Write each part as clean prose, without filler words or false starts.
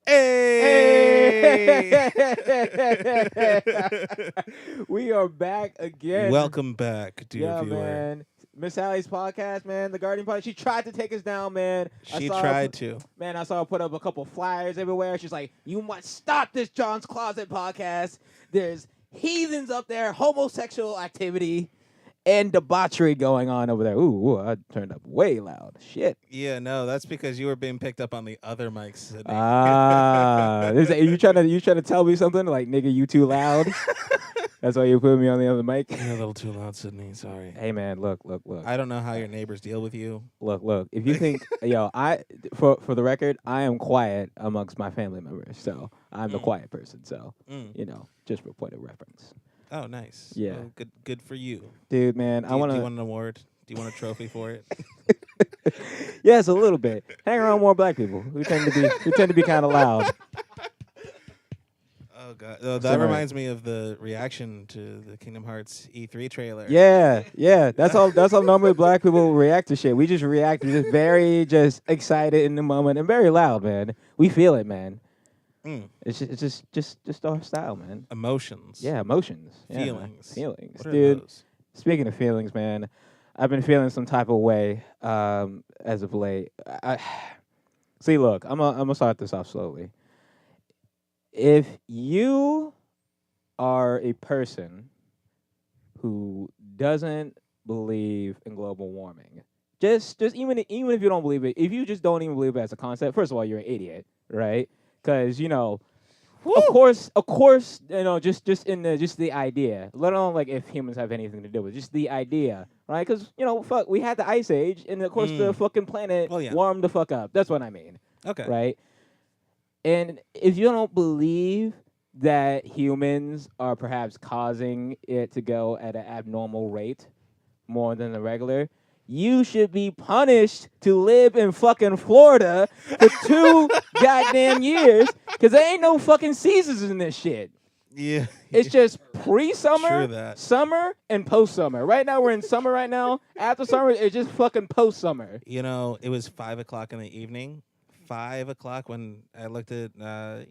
Hey! We are back again. Welcome back, dear Yeah, viewer. man. Miss Sally's podcast, man. The Guardian podcast. She tried to take us down, man. She tried to. Man, I saw her put up a couple flyers everywhere. She's like, "You must stop this John's Closet podcast. There's heathens up there, homosexual activity, and debauchery going on over there." Ooh, I turned up way loud. Shit. Yeah, no, that's because you were being picked up on the other mics, Sydney. You trying to tell me something like, nigga, you too loud? That's why you put me on the other mic. You're a little too loud, Sydney. Sorry. Hey, man, look. I don't know how your neighbors deal with you. Look. If you think, for the record, I am quiet amongst my family members, so I'm the quiet person. So, just for point of reference. Oh, nice. Yeah. Well, good for you. Dude, man, Do you want an award? Do you want a trophy for it? Yes, a little bit. Hang around more black people. We tend to be kind of loud. Oh god, that reminds me of the reaction to the Kingdom Hearts E3 trailer. Yeah. That's all normally black people react to shit. We just react. We're just very excited in the moment and very loud, man. We feel it, man. It's just our style, man. Emotions. Yeah, emotions. Yeah, Feelings. Feelings. What are Dude, those? speaking of feelings, man, I've been feeling some type of way as of late. See, look, I'm gonna start this off slowly. If you are a person who doesn't believe in global warming, just even if you don't believe it, if you just don't even believe it as a concept, first of all, you're an idiot, right? Because of course, just the idea, let alone like if humans have anything to do with it, just the idea, right? Because fuck, we had the ice age, and of course the fucking planet warmed the fuck up. That's what I mean. Okay. Right. And if you don't believe that humans are perhaps causing it to go at an abnormal rate more than the regular, you should be punished to live in fucking Florida for 2 goddamn years, because there ain't no fucking seasons in this shit. Yeah. It's just pre-summer, True that. summer, and post-summer. Right now, we're in summer right now. After summer, it's just fucking post-summer. It was 5 o'clock in the evening. 5 o'clock when I looked at, my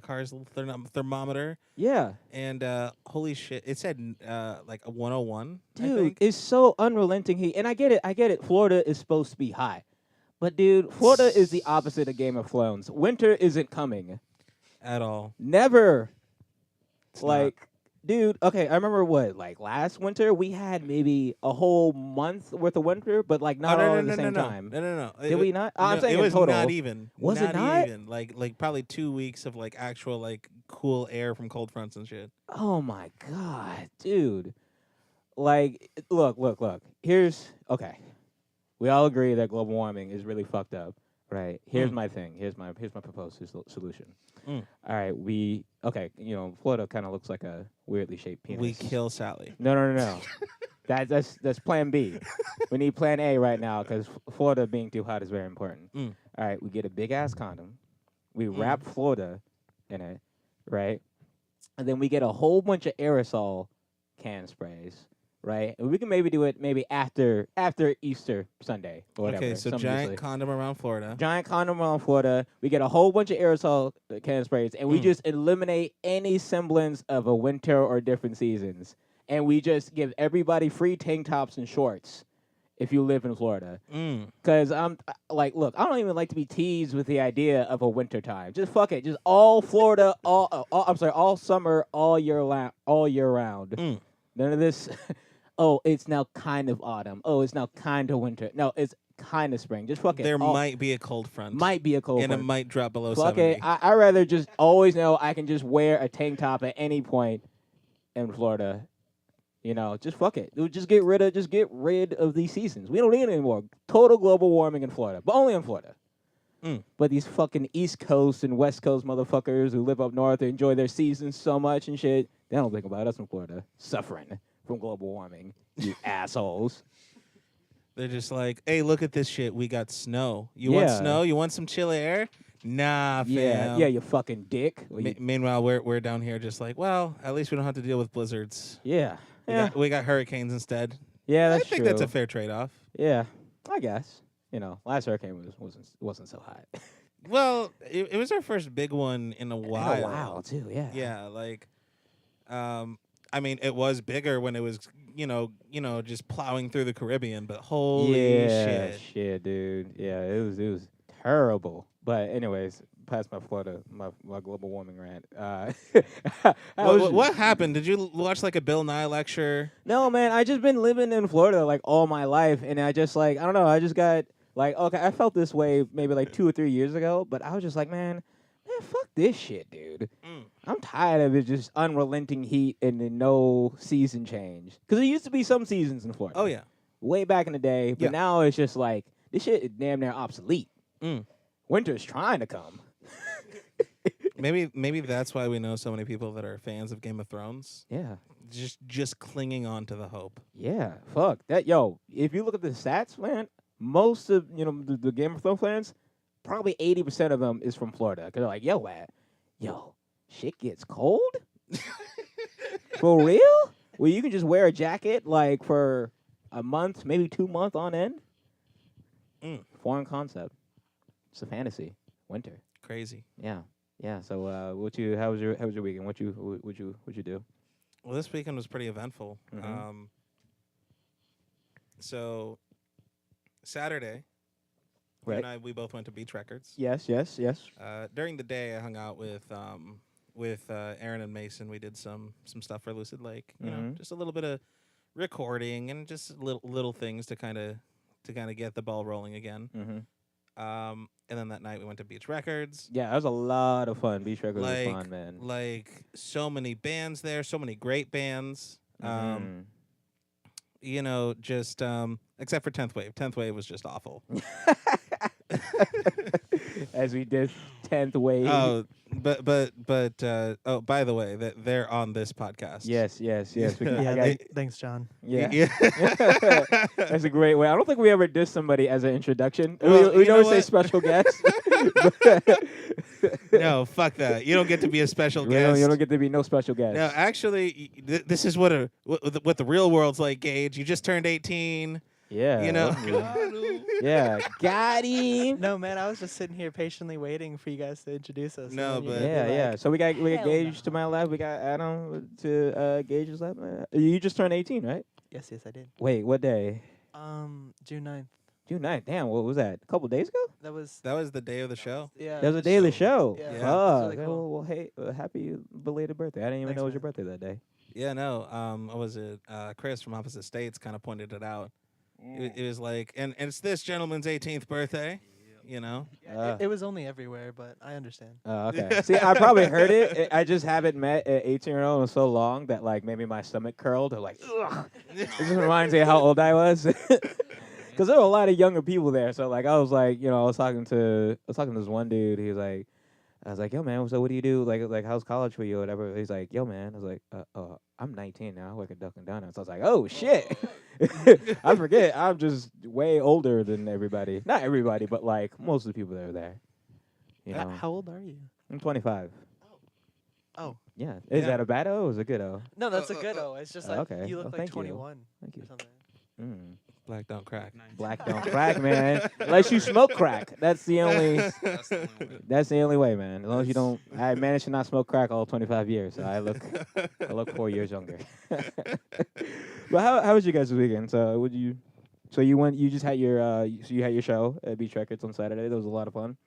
car's little thermometer. Yeah. And holy shit, it said like a 101. Dude, it's so unrelenting heat. And I get it. Florida is supposed to be high. But, dude, Florida is the opposite of Game of Thrones. Winter isn't coming. At all. Never. It's Dude, okay, I remember last winter, we had maybe a whole month worth of winter, but not all at the same time. No. Did we not? I'm no, saying it in was total. not even. Was it not? Even. Like probably 2 weeks of actual cool air from cold fronts and shit. Oh my god, dude. Look. Okay. We all agree that global warming is really fucked up, right? Here's my thing. Here's my proposed solution. All right, Florida kind of looks like a weirdly shaped penis. We kill Sally. No. That's plan B. We need plan A right now because Florida being too hot is very important. All right, we get a big ass condom. We wrap Florida in it, right? And then we get a whole bunch of aerosol can sprays, right? And we can maybe do it after Easter Sunday or whatever. Okay, so giant condom around Florida. Giant condom around Florida. We get a whole bunch of aerosol can sprays, and we just eliminate any semblance of a winter or different seasons. And we just give everybody free tank tops and shorts if you live in Florida. Because look, I don't even like to be teased with the idea of a winter time. Just fuck it. Just all Florida, all summer, all year round. None of this. Oh, it's now kind of autumn. Oh, it's now kind of winter. No, it's kind of spring. Just fuck it. There might be a cold front. Might be a cold front. And it might drop below fuck 70. it. I rather just always know I can just wear a tank top at any point in Florida. Just fuck it. Just get rid of these seasons. We don't need it anymore. Total global warming in Florida, but only in Florida. But these fucking East Coast and West Coast motherfuckers who live up north and enjoy their seasons so much and shit, they don't think about us in Florida suffering from global warming. You assholes. They're just like, hey, look at this shit. We got snow. You want snow? You want some chill air? Nah, fam. Yeah, you fucking dick. Meanwhile, we're down here just like, well, at least we don't have to deal with blizzards. Yeah. We got hurricanes instead. Yeah, that's true. I think that's a fair trade-off. Yeah, I guess. Last hurricane wasn't so hot. Well, it was our first big one in a while. In a while too, yeah. Yeah, like, I mean, it was bigger when it was, just plowing through the Caribbean. But holy shit, dude. Yeah, it was terrible. But anyways, past my Florida, my global warming rant. What happened? Did you watch like a Bill Nye lecture? No, man. I just been living in Florida like all my life, and I just like I don't know. I just got like okay. I felt this way maybe like 2 or 3 years ago, but I was just like, man, fuck this shit, dude. I'm tired of it, just unrelenting heat and then no season change. Because there used to be some seasons in Florida. Oh yeah, way back in the day, but now it's just like this shit is damn near obsolete. Winter's trying to come. maybe that's why we know so many people that are fans of Game of Thrones. Yeah, just clinging on to the hope. Yeah, fuck that, yo. If you look at the stats, man, most of the Game of Thrones fans, probably 80% of them is from Florida. Cause they're like, yo, shit gets cold. For real? Well, you can just wear a jacket like for a month, maybe 2 months on end. Foreign concept. It's a fantasy. Winter. Crazy. Yeah. So, how was your weekend? What you do? Well, this weekend was pretty eventful. So Saturday, you and I, we both went to Beach Records. Yes. During the day, I hung out with Aaron and Mason. We did some stuff for Lucid Lake. You know, just a little bit of recording and just little things to kind of get the ball rolling again. And then that night we went to Beach Records. Yeah, that was a lot of fun. Beach Records was fun, man. Like so many bands there, so many great bands. Just except for 10th Wave. 10th Wave was just awful. As we did 10th Wave. Oh, but by the way, that they're on this podcast. Yes. Thanks, John. Yeah. That's a great way. I don't think we ever diss somebody as an introduction. Well, we always say special guest. No, fuck that. You don't get to be a special guest. You don't get to be no special guest. No, actually, this is what the real world's like, Gage. You just turned 18. Yeah. Yeah, got him. No, man, I was just sitting here patiently waiting for you guys to introduce us. No, but yeah. So we got Gage to my left. We got Adam to Gage's left. You just turned 18, right? Yes, I did. Wait, what day? June 9th. June 9th. Damn, what was that? A couple days ago? That was the day of the show. Yeah. That was the day of the show. Yeah. Fuck. Really cool. Well, hey, happy belated birthday. I didn't even know it was your birthday that day. Yeah, no. What was it? Chris from Opposite States kind of pointed it out. It was like, and it's this gentleman's 18th birthday, you know? It was only everywhere, but I understand. Okay. See, I probably heard it. I just haven't met an 18-year-old in so long that, like, maybe my stomach curled or, like, ugh. It just reminds me of how old I was. Because there were a lot of younger people there. So, like, I was like, I was talking to this one dude. He was like, I was like, yo, man, so what do you do? Like, how's college for you or whatever? He's like, yo, man. I was like, I'm 19 now. I work at Dunkin' Donuts. I was like, oh, shit. I forget. I'm just way older than everybody. Not everybody, but, like, most of the people that are there. You know? How old are you? I'm 25. Oh. Yeah. Is that a bad O or is it a good O? No, that's a good O. It's just like okay. you look like thank 21 Thank you. or something. Black don't crack. Black don't crack, man. Unless you smoke crack. That's the only way, man. As long as you don't. I managed to not smoke crack all 25 years, so I look 4 years younger. But how was you guys this weekend? So you just had your show at Beach Records on Saturday. That was a lot of fun.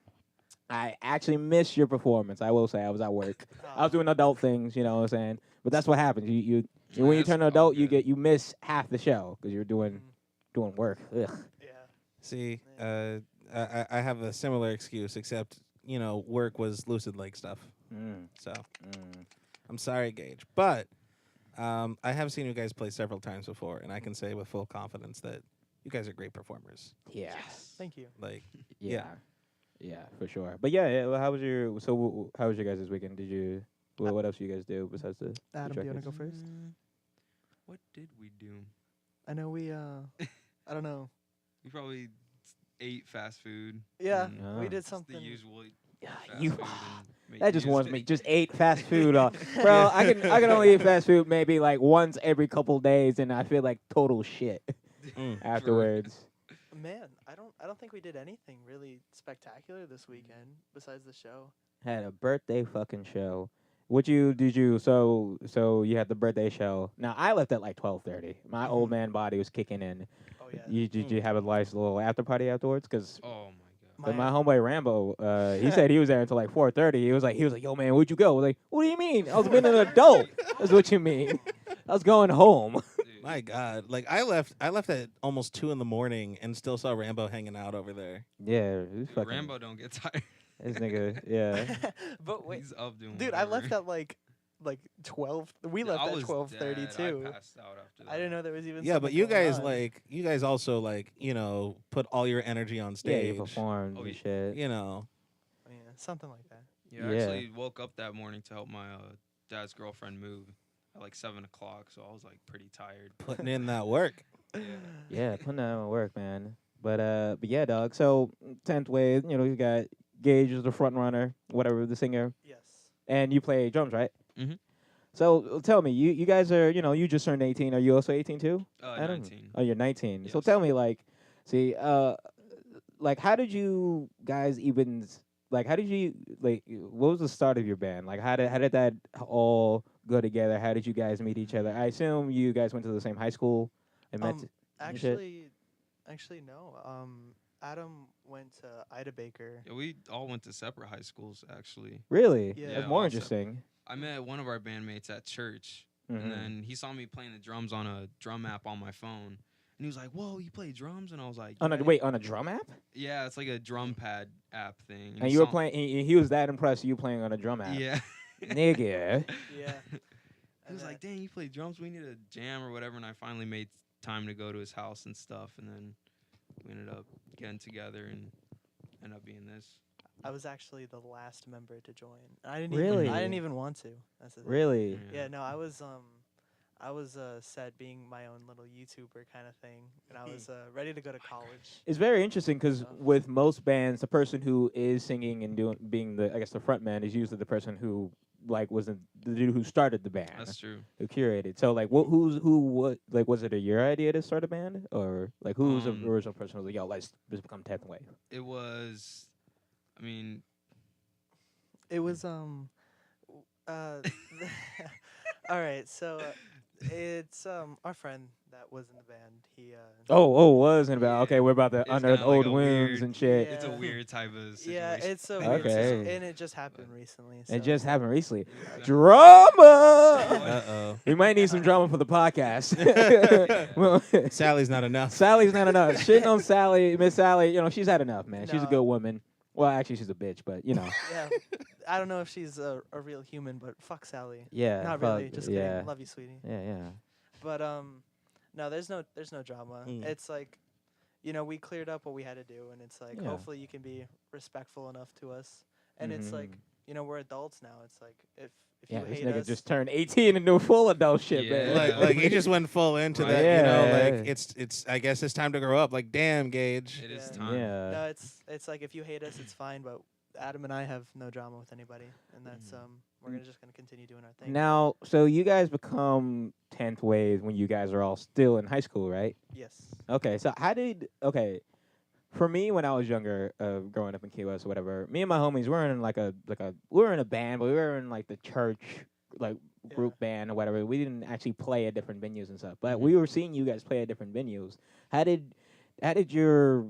I actually missed your performance. I will say I was at work. I was doing adult things, you know what I'm saying? But that's what happens. You when you turn an adult, you miss half the show because you're doing work. Ugh. Yeah. See, I have a similar excuse, except work was Lucid Lake stuff. So I'm sorry, Gage, but I have seen you guys play several times before, and I can say with full confidence that you guys are great performers. Yeah. Thank you. Like, yeah, for sure. But yeah. Well, how was your guys this weekend? Did you? Well, what else do you guys do besides the? Adam, do you want to go first? What did we do? I know we. I don't know. We probably ate fast food. Yeah, No. we did Just something. the usual. That just warms me. Just ate fast food, bro. I can only eat fast food maybe like once every couple days, and I feel like total shit afterwards. Man, I don't think we did anything really spectacular this weekend besides the show. Had a birthday fucking show. What you did you so you had the birthday show. Now I left at like 12:30. My old man body was kicking in. Oh yeah. Did you have a nice little after party afterwards? Cause Oh my god. my homeboy Rambo, he said he was there until like 4:30. He was like, yo man, where'd you go? I was like, what do you mean? I was being an adult. That's what you mean. I was going home. Dude. My God, like I left at almost 2 a.m. and still saw Rambo hanging out over there. Yeah, he's Dude, fucking. Rambo don't get tired. This nigga, yeah. But wait, He's up doing dude, I whatever. left at like 12. We Yeah, left I at was 12:30 dead. too. I passed out after that. I didn't know there was even. Yeah, but something you going guys on. you guys also put all your energy on Yeah, stage. you performed Oh, and yeah. shit. You know, Yeah, something like that. Yeah, I Yeah. actually woke up that morning to help my dad's girlfriend move at like 7 o'clock, so I was like pretty tired. putting in that work. Yeah. Yeah, putting that on work, man. But yeah, dog. So 10th wave, you got Gage is the front runner, whatever, the singer, Yes. and you play drums, right? Mhm. So tell me, you guys are, you just turned 18. Are you also 18 too? Adam? 19. Oh, you're 19. So Yes. tell me, how did you guys even, what was the start of your band? Like, how did that all go together? How did you guys meet each other? I assume you guys went to the same high school and met. and shit? Actually, no. Adam went to Ida Baker. Yeah, we all went to separate high schools, actually. Really? Yeah. That's Yeah, more also- interesting. I met one of our bandmates at church, Mhm. and then he saw me playing the drums on a drum app on my phone. And he was like, "Whoa, you play drums?" And I was like, On a "Yeah." on a drum app? Yeah, it's like a drum pad app thing. And he you were saw- playing. He was that impressed. You playing on a drum app? Yeah. Nigga. Yeah. He And was then- like, "Dang, you play drums? We need a jam or whatever." And I finally made time to go to his house and stuff, and then we ended up getting together and ended up being this. I was actually the last member to join. I didn't Really? even. I didn't even want to. That's the thing. Really? Yeah. No, I was set being my own little YouTuber kind of thing, and I was ready to go to college. It's very interesting because Oh. with most bands, the person who is singing and being the front man is usually the person who was the dude who started the band, That's true. who curated. So what was it your idea to start a band, or who was the original person who was like, yo, let's become 10th Wave? It was, I mean, It was all right, so it's our friend that was in the band. He Wasn't about Yeah. okay. We're about to It's unearth kinda like old a wounds weird- and shit. it's a Yeah. weird type of situation. yeah, it's a Okay. weird situation, and it just happened recently. So. It just happened recently. Yeah. Drama. Uh-oh. We might need some drama for the podcast. Well, Sally's not enough. Sally's not enough. Shitting on Sally, Miss Sally, she's had enough, man. She's a No. good woman. Well, actually, she's a bitch, but Yeah, I don't know if she's a real human, but fuck Sally. yeah. Not fuck, really. Just yeah. kidding. Love you, sweetie. Yeah. But no, there's no drama. Mm. It's like, we cleared up what we had to do, and it's like Yeah. hopefully you can be respectful enough to us. And it's like, we're adults now. It's like if Yeah, you this hate nigga us, just turned 18 and do full adult shit, Yeah. man. Like he just went full into Right. that. Yeah. It's. I guess it's time to grow up. Like, damn, Gage. It is Yeah. time. Yeah. no, it's like if you hate us, it's fine. But Adam and I have no drama with anybody, and that's we're just gonna continue doing our thing. Now, so you guys become 10th Wave when you guys are all still in high school, right? Yes. Okay, so for me when I was younger, growing up in Key West or whatever, me and my homies were in we were in a band, but we were in the church group band or whatever. We didn't actually play at different venues and stuff, but we were seeing you guys play at different venues. How did your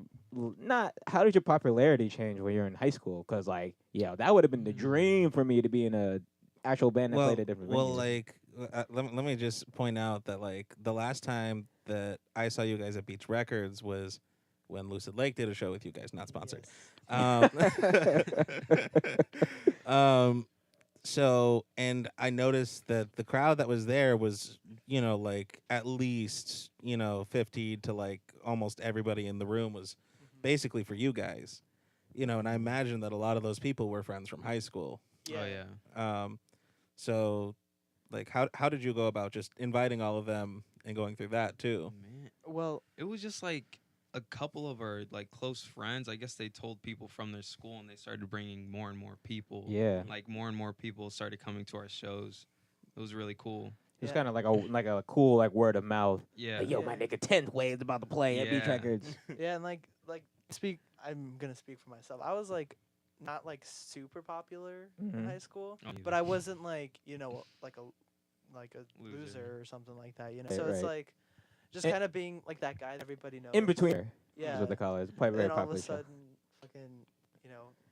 popularity change when you're in high school? Because that would have been the dream for me to be in a actual band that played at different venues. Let me just point out that the last time that I saw you guys at Beach Records was when Lucid Lake did a show with you guys, not sponsored. So, and I noticed that the crowd that was there was, at least, 50 to almost everybody in the room was basically for you guys. And I imagine that a lot of those people were friends from high school. Yeah. Oh yeah. So, how did you go about just inviting all of them and going through that too? Man, Well, it was just a couple of our close friends. I guess they told people from their school, and they started bringing more and more people. Yeah. More and more people started coming to our shows. It was really cool. Just Yeah. kind of like a cool like word of mouth. Yeah. Like, yo, my nigga, 10th Wave's about to play at Beach Yeah. Records. Yeah, and I'm gonna speak for myself. I was like not like super popular in Mhm. high school, Oh, but I wasn't like like a Loser. loser or something like that. You know, Right, so it's right. like just And- kind of being like that guy that everybody knows. In between, is Yeah. what they call it. It's quite And very then all of a popular show. sudden, fucking,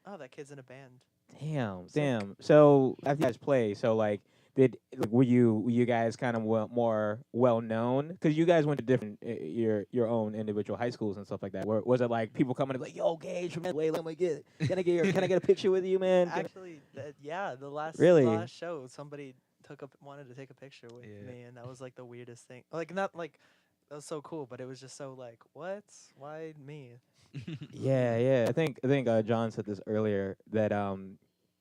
oh, that kid's in a band. Damn, Sick. damn. So after you guys play, so like, were you guys kind of more well known? Because you guys went to different your own individual high schools and stuff like that. Was it like people coming and like, yo, Gage from Wait, let me get can I get a picture with you, man? Actually, the Really? last show, somebody wanted to take a picture with Yeah. me, and that was like the weirdest thing. Like not like that was so cool, but it was just so like, what? Why me? Yeah. I think John said this earlier that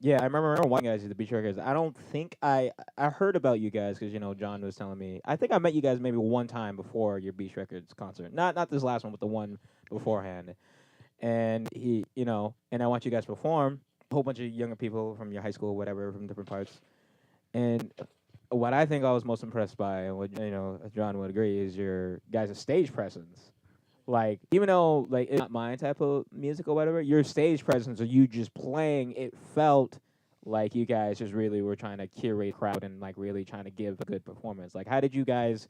yeah, I remember one guys at the Beach Records. I don't think I heard about you guys because John was telling me. I think I met you guys maybe one time before your Beach Records concert. Not this last one, but the one beforehand. And and I want you guys to perform. A whole bunch of younger people from your high school, whatever, from different parts. And what I think I was most impressed by, and what John would agree, is your guys' stage presence. Like, even though like it's not my type of music or whatever, your stage presence or you just playing, it felt like you guys just really were trying to curate a crowd and like really trying to give a good performance. Like, how did you guys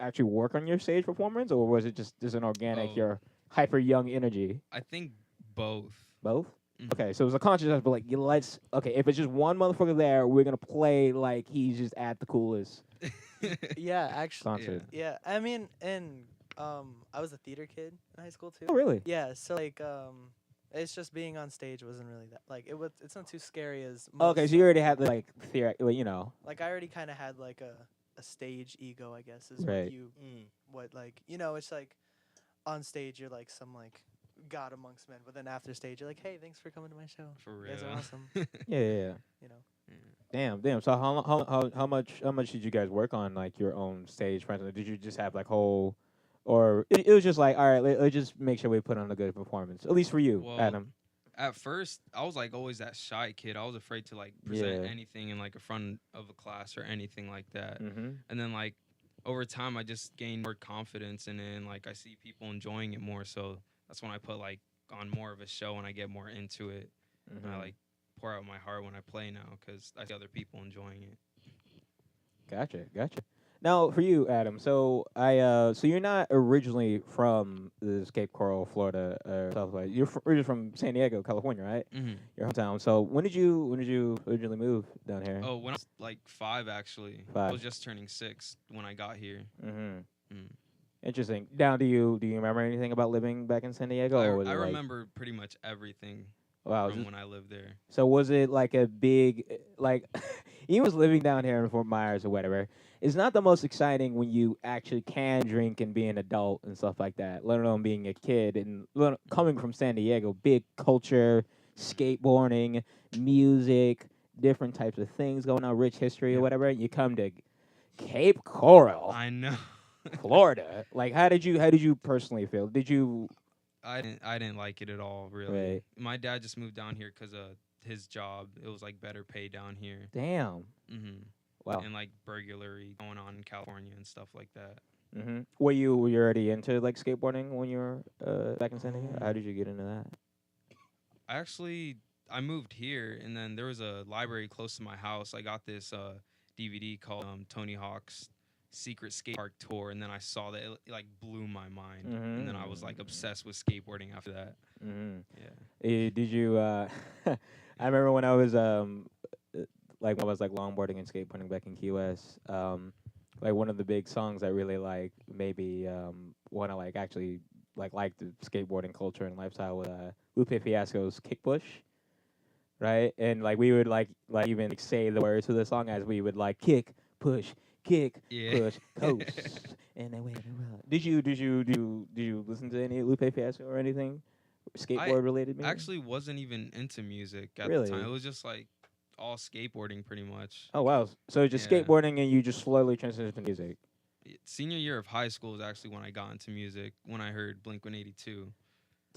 actually work on your stage performance, or was it just an organic, Oh. your hyper young energy? I think both. Both? Mhm. Okay, so it was a conscious effort, but like, if it's just one motherfucker there, we're gonna play like he's just at the coolest Yeah, actually, concert. yeah. I mean, and I was a theater kid in high school too. Oh, really? Yeah, so like it's just being on stage wasn't really that like it's not too scary as Okay, most so you already songs. had the like theory, Like I already kind of had like a stage ego, I guess, is Right. what you what like it's like on stage you're like some like god amongst men, but then after stage you're like, hey, thanks for coming to my show. For You real. guys are awesome. Yeah. You know. Damn. So how much did you guys work on like your own stage presence? Did you just have like whole, or it was just like, all right, let's just make sure we put on a good performance, at least for you, Well, Adam. At first, I was like always that shy kid. I was afraid to like present Yeah. anything in like a front of a class or anything like that. Mm-hmm. And then like over time, I just gained more confidence in it, and like I see people enjoying it more. So that's when I put like on more of a show and I get more into it. And I like pour out my heart when I play now because I see other people enjoying it. Gotcha. Now for you, Adam. So so you're not originally from the Cape Coral, Florida, stuff like you're originally from San Diego, California, right? Mm-hmm. Your hometown. So when did you originally move down here? Oh, when I was like 5, actually. 5. I was just turning 6 when I got here. Mm-hmm. Mm. Interesting. Now, do you remember anything about living back in San Diego? Or was I it like, remember pretty much everything wow, from when I lived there. so was it like a big, like, he was living down here in Fort Myers or whatever. It's not the most exciting when you actually can drink and be an adult and stuff like that, let alone being a kid. And coming from San Diego, big culture, skateboarding, music, different types of things going on, rich history or whatever. You come to Cape Coral, I know. Florida. Like, how did you personally feel? Did you? I didn't like it at all, really. Right. My dad just moved down here because of his job. It was like better pay down here. Damn. Mm-hmm. Wow. And like burglary going on in California and stuff like that. Mm-hmm. Were you already into like skateboarding when you were back in San Diego? How did you get into that? I moved here, and then there was a library close to my house. I got this DVD called Tony Hawk's Secret Skate Park Tour, and then I saw that it like blew my mind, and then I was like obsessed with skateboarding after that. Mm-hmm. Yeah. Did you? I remember when I was like when I was like longboarding and skateboarding back in Key West. Like one of the big songs I really like, maybe want to like actually like the skateboarding culture and lifestyle with Lupe Fiasco's Kick Push, right? And like we would like even like, say the words to the song as we would like kick push. Kick, Yeah. push, coast, and then wait around. Did you listen to any Lupe Fiasco or anything skateboard related? Maybe? Actually wasn't even into music at Really? the time. It was just like all skateboarding pretty much. Oh wow! So just Yeah. skateboarding, and you just slowly transitioned to music. Senior year of high school is actually when I got into music, when I heard Blink-182.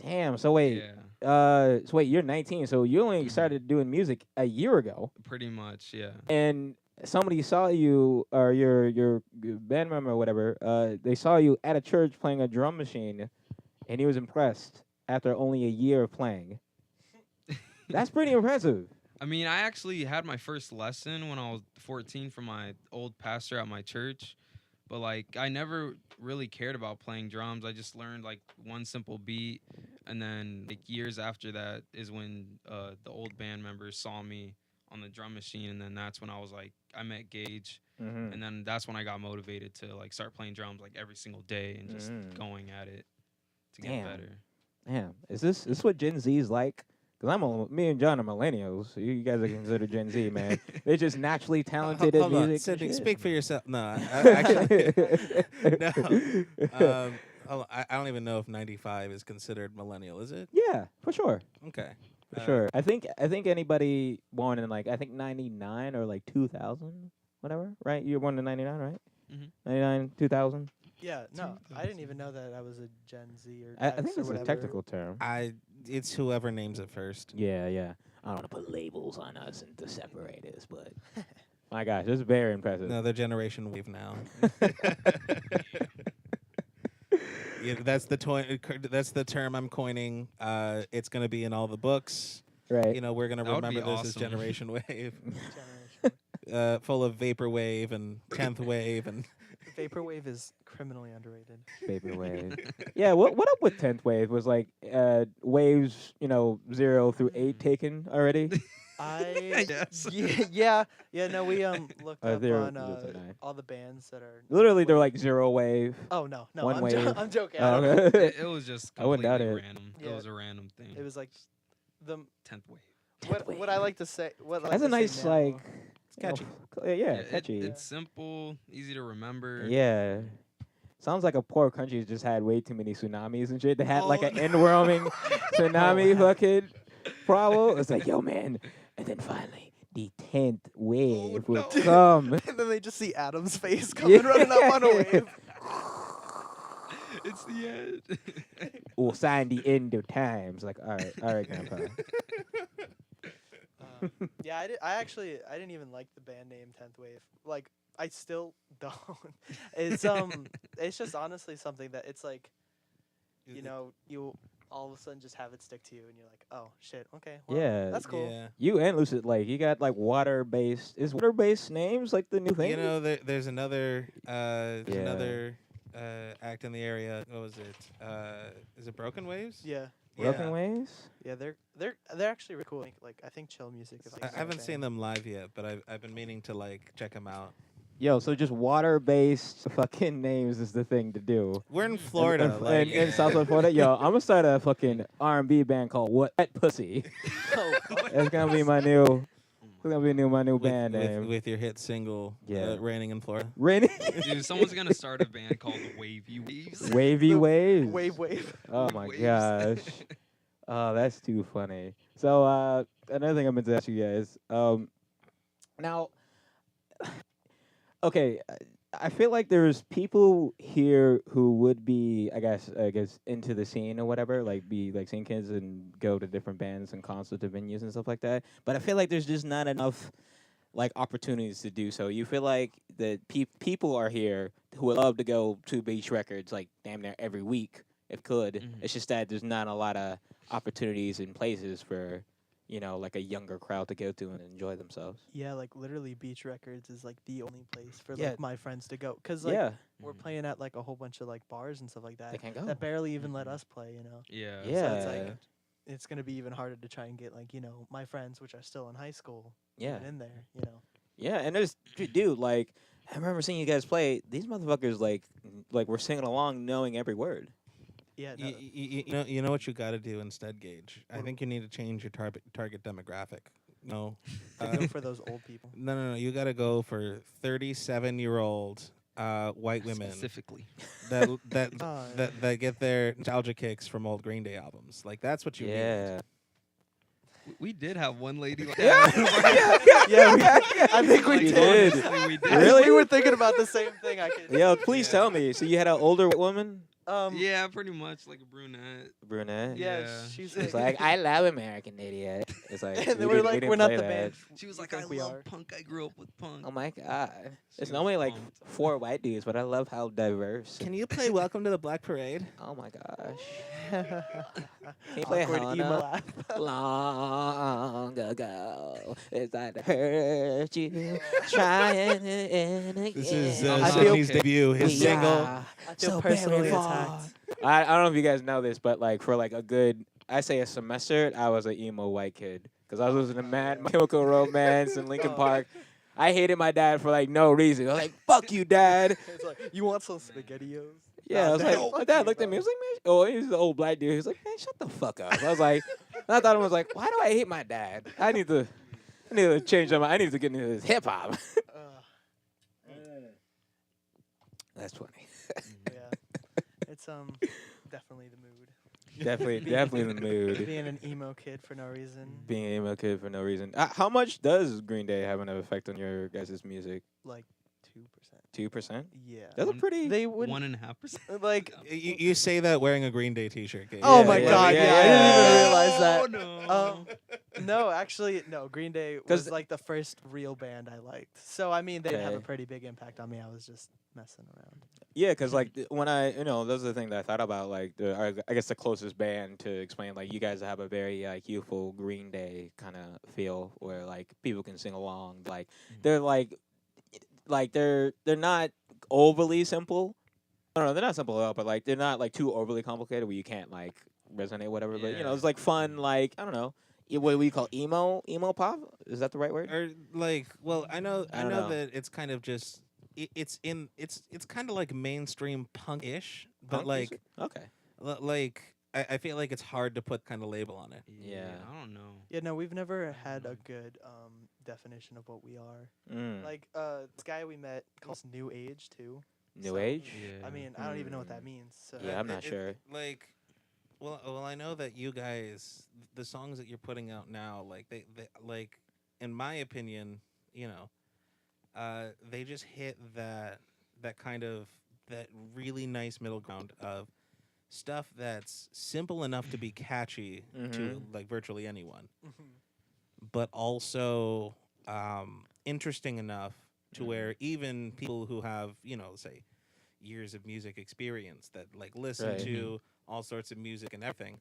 Damn. So wait. Yeah, So wait, you're 19. So you only Mhm. started doing music a year ago. pretty much, yeah. And somebody saw you or your band member or whatever, they saw you at a church playing a drum machine, and he was impressed after only a year of playing. That's pretty impressive. I mean, I actually had my first lesson when I was 14 from my old pastor at my church. But, like, I never really cared about playing drums. I just learned, like, one simple beat. And then, like, years after that is when the old band members saw me on the drum machine. And then that's when I was, like, I met Gage. Mm-hmm. And then that's when I got motivated to, like, start playing drums, like, every single day and just going at it to get better. Damn. Is this what Gen Z is like? Because me and John are millennials. So you guys are considered Gen Z, man. They're just naturally talented at Hold on, music. Sydney, speak for yourself. No, actually, no. I don't even know if 95 is considered millennial. Is it? Yeah, for sure. Okay. For sure. I think anybody born in like 99 or like 2000, whatever, right? You were born in 99, right? Mm-hmm. 99, 2000. Yeah, no, I didn't even know that I was a Gen Z or I X think or it's a whatever. technical term. It's whoever names it first. Yeah. I don't want to put labels on us and to separate us, but my gosh, it's very impressive. No, they're Generation Wave now. Yeah, that's the term I'm coining. It's gonna be in all the books. Right. You know, we're gonna That would remember be this as awesome. Generation Wave, Generation. full of vaporwave and 10th wave and. Vaporwave is criminally underrated. Vaporwave. Yeah, what up with 10th wave? Was like waves, 0 through 8 taken already? Yes. Yeah. No, we looked up There on was a 9. all the bands that are. Literally, they're like 0 wave. Oh no, one I'm, wave. I'm joking. Oh, I don't know. okay. It was just I wouldn't completely doubt it. random. Yeah. It was a random thing. It was like the 10th wave. what I like to say. What I like That's a to say nice, now- like. It's catchy. Yeah, catchy. It's simple, easy to remember. Yeah. Sounds like a poor country's just had way too many tsunamis and shit. They had like Oh, an inwhelming tsunami wow. fucking problem. It's like, yo, man. And then finally, the 10th wave will no. come. And then they just see Adam's face coming running up on a wave. It's the end. We'll sign the end of times. Like, all right, Grandpa. Yeah, I didn't even like the band name 10th Wave. Like, I still don't. It's just honestly something that it's like, you all of a sudden just have it stick to you, and you're like, oh shit, okay, well, Yeah. that's cool. Yeah. You and Lucid Lake, you got like water-based. Is water-based names like the new thing? You know, there's another act in the area. What was it? Is it Broken Waves? Yeah, Broken Yeah. Waves? yeah, they're actually really cool. Like, I think chill music. Is like I their haven't thing. seen them live yet, but I've been meaning to like check them out. Yo, so just water-based fucking names is the thing to do. We're in Florida, In Southwest Florida. Yo, I'm gonna start a fucking R&B band called What Pussy. Oh, That's gonna be my new with, band name. with your hit single, Yeah. "Raining in Florida." Rainy Dude, someone's gonna start a band called the Wavy Waves. Wavy The Waves. wave. Oh my Waves. gosh. Oh, that's too funny. So another thing I meant to ask you guys. Now, okay, I feel like there's people here who would be, I guess, into the scene or whatever, like be like scene kids and go to different bands and concerts and venues and stuff like that. But I feel like there's just not enough like opportunities to do so. You feel like the people are here who would love to go to Beach Records like damn near every week if could. Mhm. It's just that there's not a lot of opportunities and places for like a younger crowd to go to and enjoy themselves. Yeah, like literally Beach Records is like the only place for Yeah. like my friends to go. Cause like Yeah, we're playing at like a whole bunch of like bars and stuff like that they can't go. that barely even let Mhm. us play. Yeah. So Yeah. it's like it's gonna be even harder to try and get like my friends, which are still in high school, Yeah. even in there. Yeah, and there's dude, like I remember seeing you guys play. These motherfuckers like were singing along, knowing every word. Yeah, no, You know what you got to do instead, Gage. I think you need to change your target demographic. No, go for those old people. no. You got to go for 37-year-old white women Specifically. that Oh, that get their nostalgia kicks from old Green Day albums. Like that's what you need. Yeah. We did have one lady like Yeah. that. Yeah, I think we You did. Honestly, we did. Really? We were thinking about the same thing. I can. Yo, please Yeah. tell me. So you had an older woman? Yeah, pretty much like a brunette. Brunette. Yeah, Yeah. she's It's like I love American Idiot. It's like and we then we're didn't- we like, didn't we're not play the that. band. She was you like, I think we love are. punk. I grew up with punk. Oh my god! She It's was normally like pumped. 4 white dudes, but I love how diverse. Can you play Welcome to the Black Parade? Oh my gosh! Can you play Awkward emo Hannah? laugh. Long ago, as I heard you trying again. This is I feel- Sydney's debut, his We single. are I feel so personally very attacked. I don't know if you guys know this, but like for like a good, I say a semester, I was an emo white kid because I was listening to My Chemical Romance and Linkin Oh. Park. I hated my dad for like no reason. I was like, "Fuck you, dad." It's like, you want some spaghettios? Yeah, I was Dad, like, my fuck dad you, looked at me. He bro. was like, "Man," oh, he was the old black dude. He was like, "Man, shut the fuck up." I was like, and I thought I was like, "Why do I hate my dad? I need to change my mind. I need to get into this hip hop." That's funny. Yeah, it's definitely the mood. Definitely the mood. Being an emo kid for no reason. Being an emo kid for no reason. How much does Green Day have an effect on your guys' music? Like 2%. 2%? Yeah. That's a One- pretty. They wouldn't 1.5%. like. You say that wearing a Green Day T-shirt. Gage. Oh Yeah, my yeah, god! yeah, Yeah, yeah. I didn't even realize that. Oh, no. No, actually, no. Green Day 'Cause was like the first real band I liked. So I mean, they did have a Okay. pretty big impact on me. I was just messing around. Yeah, because like when I, those are the things that I thought about. Like, I guess the closest band to explain, like, you guys have a very like youthful Green Day kind of feel, where like people can sing along. Like, they're they're not overly simple. No, they're not simple at all, but like they're not like too overly complicated where you can't like resonate whatever. But Yeah. it's like fun. Like I don't know, what we call emo pop. Is that the right word? Or like, well, I know I don't know. that it's kind of just it's kind of like mainstream punk-ish, but Punk like music? Okay. like I feel like it's hard to put kind of label on it. Yeah. I don't know. Yeah, no, we've never had a good definition of what we are. Mm. Like this guy we met calls New Age too. New so- age. Yeah. I mean, I don't even know what that Mm. means. So Yeah, I'm not sure. Like, well, I know that you guys, the songs that you're putting out now, like they like, in my opinion, they just hit that kind of that really nice middle ground of stuff that's simple enough to be catchy to Mhm. like virtually anyone, Mhm. but also interesting enough to Mhm. where even people who have, say, years of music experience that like listen Right. to all sorts of music and everything,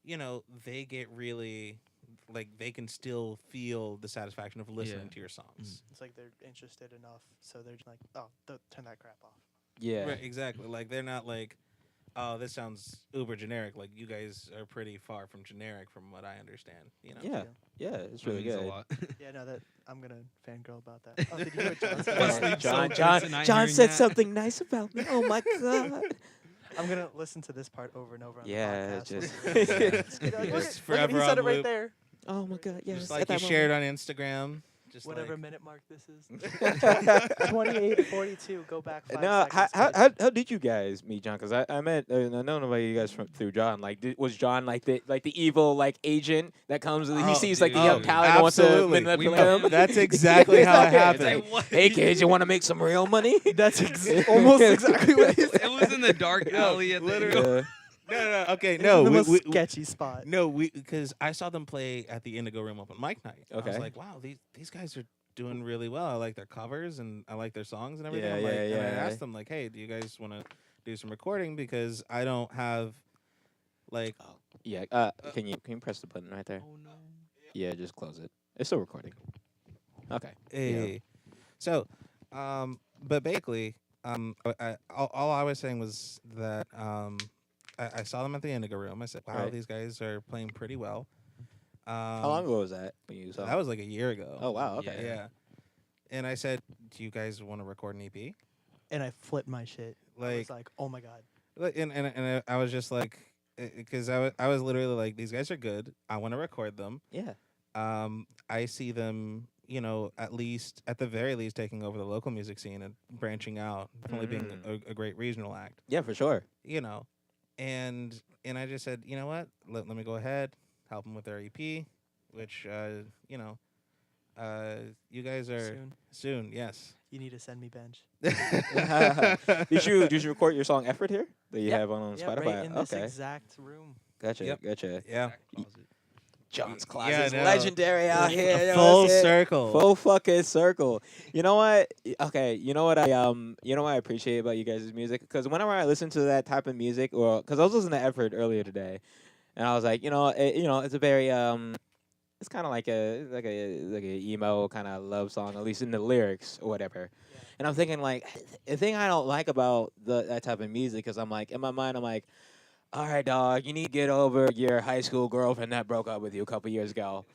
Mm-hmm. they get really like they can still feel the satisfaction of listening Yeah. to your songs. It's like they're interested enough, so they're just like, oh, turn that crap off. Yeah. Right, exactly. Like they're not like, oh, this sounds uber generic. Like you guys are pretty far from generic, from what I understand. Yeah. Yeah. It's That really means good. a lot. Yeah, no, that I'm gonna fangirl about that. Oh, did you hear John say Must that? sleep so good tonight John hearing said that. something nice about me. Oh my god. I'm gonna listen to this part over and over on Yeah, the podcast. just- Be like, look Just at- forever he said on it right loop. there. Oh my god. Yes. Just at like you that shared moment. on Instagram. Just Whatever like, minute mark this is. 28:42. Go back 5 No, seconds. how did you guys meet John? Because I met I know nobody you guys through John. Like, was John like the evil like agent that comes? He Oh, sees like the young dude. talent and wants to Absolutely. manipulate We him. met- that's exactly how it It's happened. like, hey kids, you want to make some real money? That's almost exactly what he said. It was in the dark alley at the literally. Yeah. No. Okay, It's no. the we- most we- sketchy spot. No, because I saw them play at the Indigo Room open mic night. I Okay. was like, wow, these guys are doing really well. I like their covers and I like their songs and everything. Yeah, I'm like, yeah, and I yeah. asked them like, hey, do you guys want to do some recording, because I don't have like Yeah. Can you press the button right there? Oh no. Yeah, just close it. It's still recording. Okay. a. So, but basically, all I was saying was that I saw them at the Indigo Room. I said, wow, Right. these guys are playing pretty well. How long ago was that when you saw? That was like a year ago. Oh wow. Okay. Yeah. And I said, do you guys want to record an EP? And I flipped my shit. I Like, was like, oh my god. and I was just like, because I was literally like, these guys are good. I want to record them. Yeah. I see them, at least, at the very least, taking over the local music scene and branching out, definitely being a great regional act, Yeah, for sure. And I just said, you know what? Let me go ahead, help them with their EP, which, you guys are Soon. soon, yes. You need to send me bench. Did you record your song "Effort" here that you Yep. have on Yeah, Spotify? right in this Okay, exact room. gotcha, Yep. gotcha. Yeah. Back closet. John's Yeah, closet is no. legendary out here. A you know full what I'm saying? circle. Full fucking circle. You know what? Okay, you know what I appreciate about you guys' music? Because whenever I listen to that type of music, or because I was listening to Effort earlier today, and I was like, it's a very it's kind of like a emo kind of love song, at least in the lyrics or whatever. Yeah. And I'm thinking like, the thing I don't like about that type of music is I'm like, in my mind, I'm like, all right, dog, you need to get over your high school girlfriend that broke up with you a couple years ago.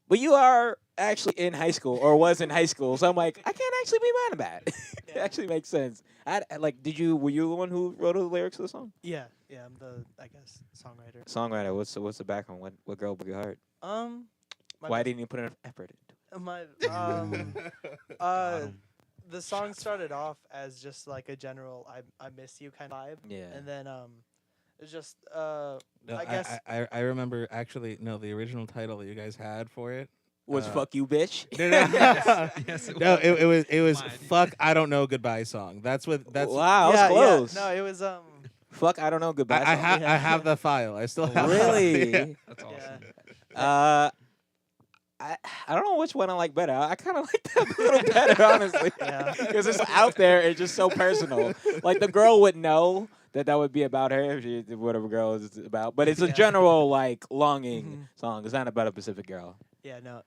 But you are actually in high school or was in high school, so I'm like, I can't actually be mad at that. It Yeah. actually makes sense. Were you the one who wrote the lyrics of the song? Yeah, I'm the songwriter. Songwriter, what's the background? What girl broke your heart? My Why best- didn't you put enough effort into my Got 'em. the song started off as just like a general I miss you kind of vibe, it? Yeah. and then it's just No, I guess I remember actually the original title that you guys had for it. Was fuck you, bitch? No, no, Yes, it no, was. it was Mine. fuck I don't know goodbye song. That's Wow, yeah, that was close. no, it was Fuck, I don't know. Goodbye. I song? Yeah. have the file. I still have Really? it. That's awesome. yeah. I don't know which one I like better. I kind of like that a little better, honestly. Yeah. Because it's out there. It's just so personal. Like the girl would know that would be about her if she whatever girl is about. But it's a Yeah. general like longing Mhm. song. It's not about a specific girl. Yeah, no.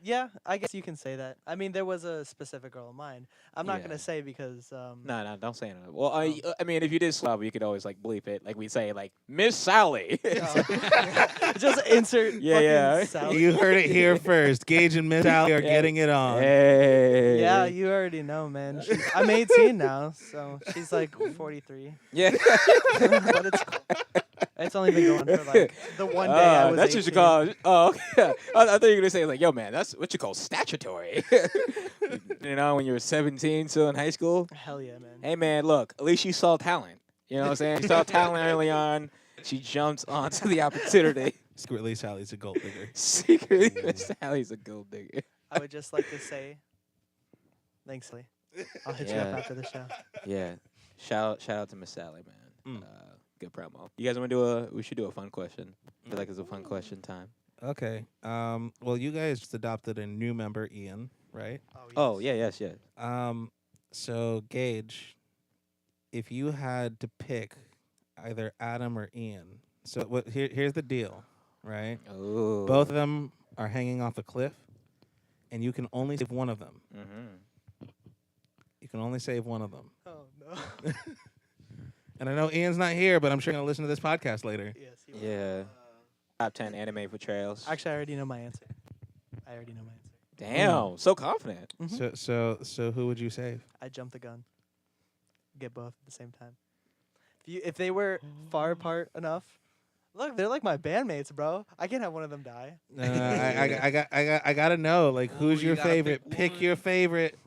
Yeah, I guess you can say that. I mean, there was a specific girl in mind. I'm not Yeah. gonna say because No, don't say it. Well, I mean, if you did slap, you could always like bleep it. Like we say, like Miss Sally. just insert Yeah, fucking yeah. Sally. You heard it here first. Gage and Miss Sally are Yeah. getting it on. Hey. Yeah, you already know, man. I'm 18 now, so she's like 43. Yeah. But it's only been going for like the one day I was That's 18. what you call. Oh, okay. I thought you were gonna say like, yo, man, that's what you call statutory. You know, when you were 17, still in high school. Hell yeah, man. Hey, man, look, at least you saw talent. You know what I'm saying? You saw talent early on. She jumps onto the opportunity. Secretly, Sally's a gold digger. Secretly, Miss Sally's a gold digger. I would just like to say, thanks, Lee. I'll hit you Yeah. up after the show. Yeah. Shout out to Miss Sally, man. Mm. Good promo. You guys want to we should do a fun question. I feel like it's a fun question time. Okay. Well, you guys just adopted a new member, Ian, right? Oh, yeah, yes. So Gage, if you had to pick either Adam or Ian, so here's the deal, right? Oh. Both of them are hanging off a cliff, and you can only save one of them. Mm-hmm. You can only save one of them. Oh no. And I know Ian's not here, but I'm sure gonna listen to this podcast later. Yes. He will. Yeah. Top 10 anime portrayals. Actually, I already know my answer. Damn, so confident. Mhm. So who would you save? I jumped the gun. Get both at the same time. If they were far apart enough, look, they're like my bandmates, bro. I can't have one of them die. I gotta know, like, who's you your gotta favorite? pick Pick your favorite.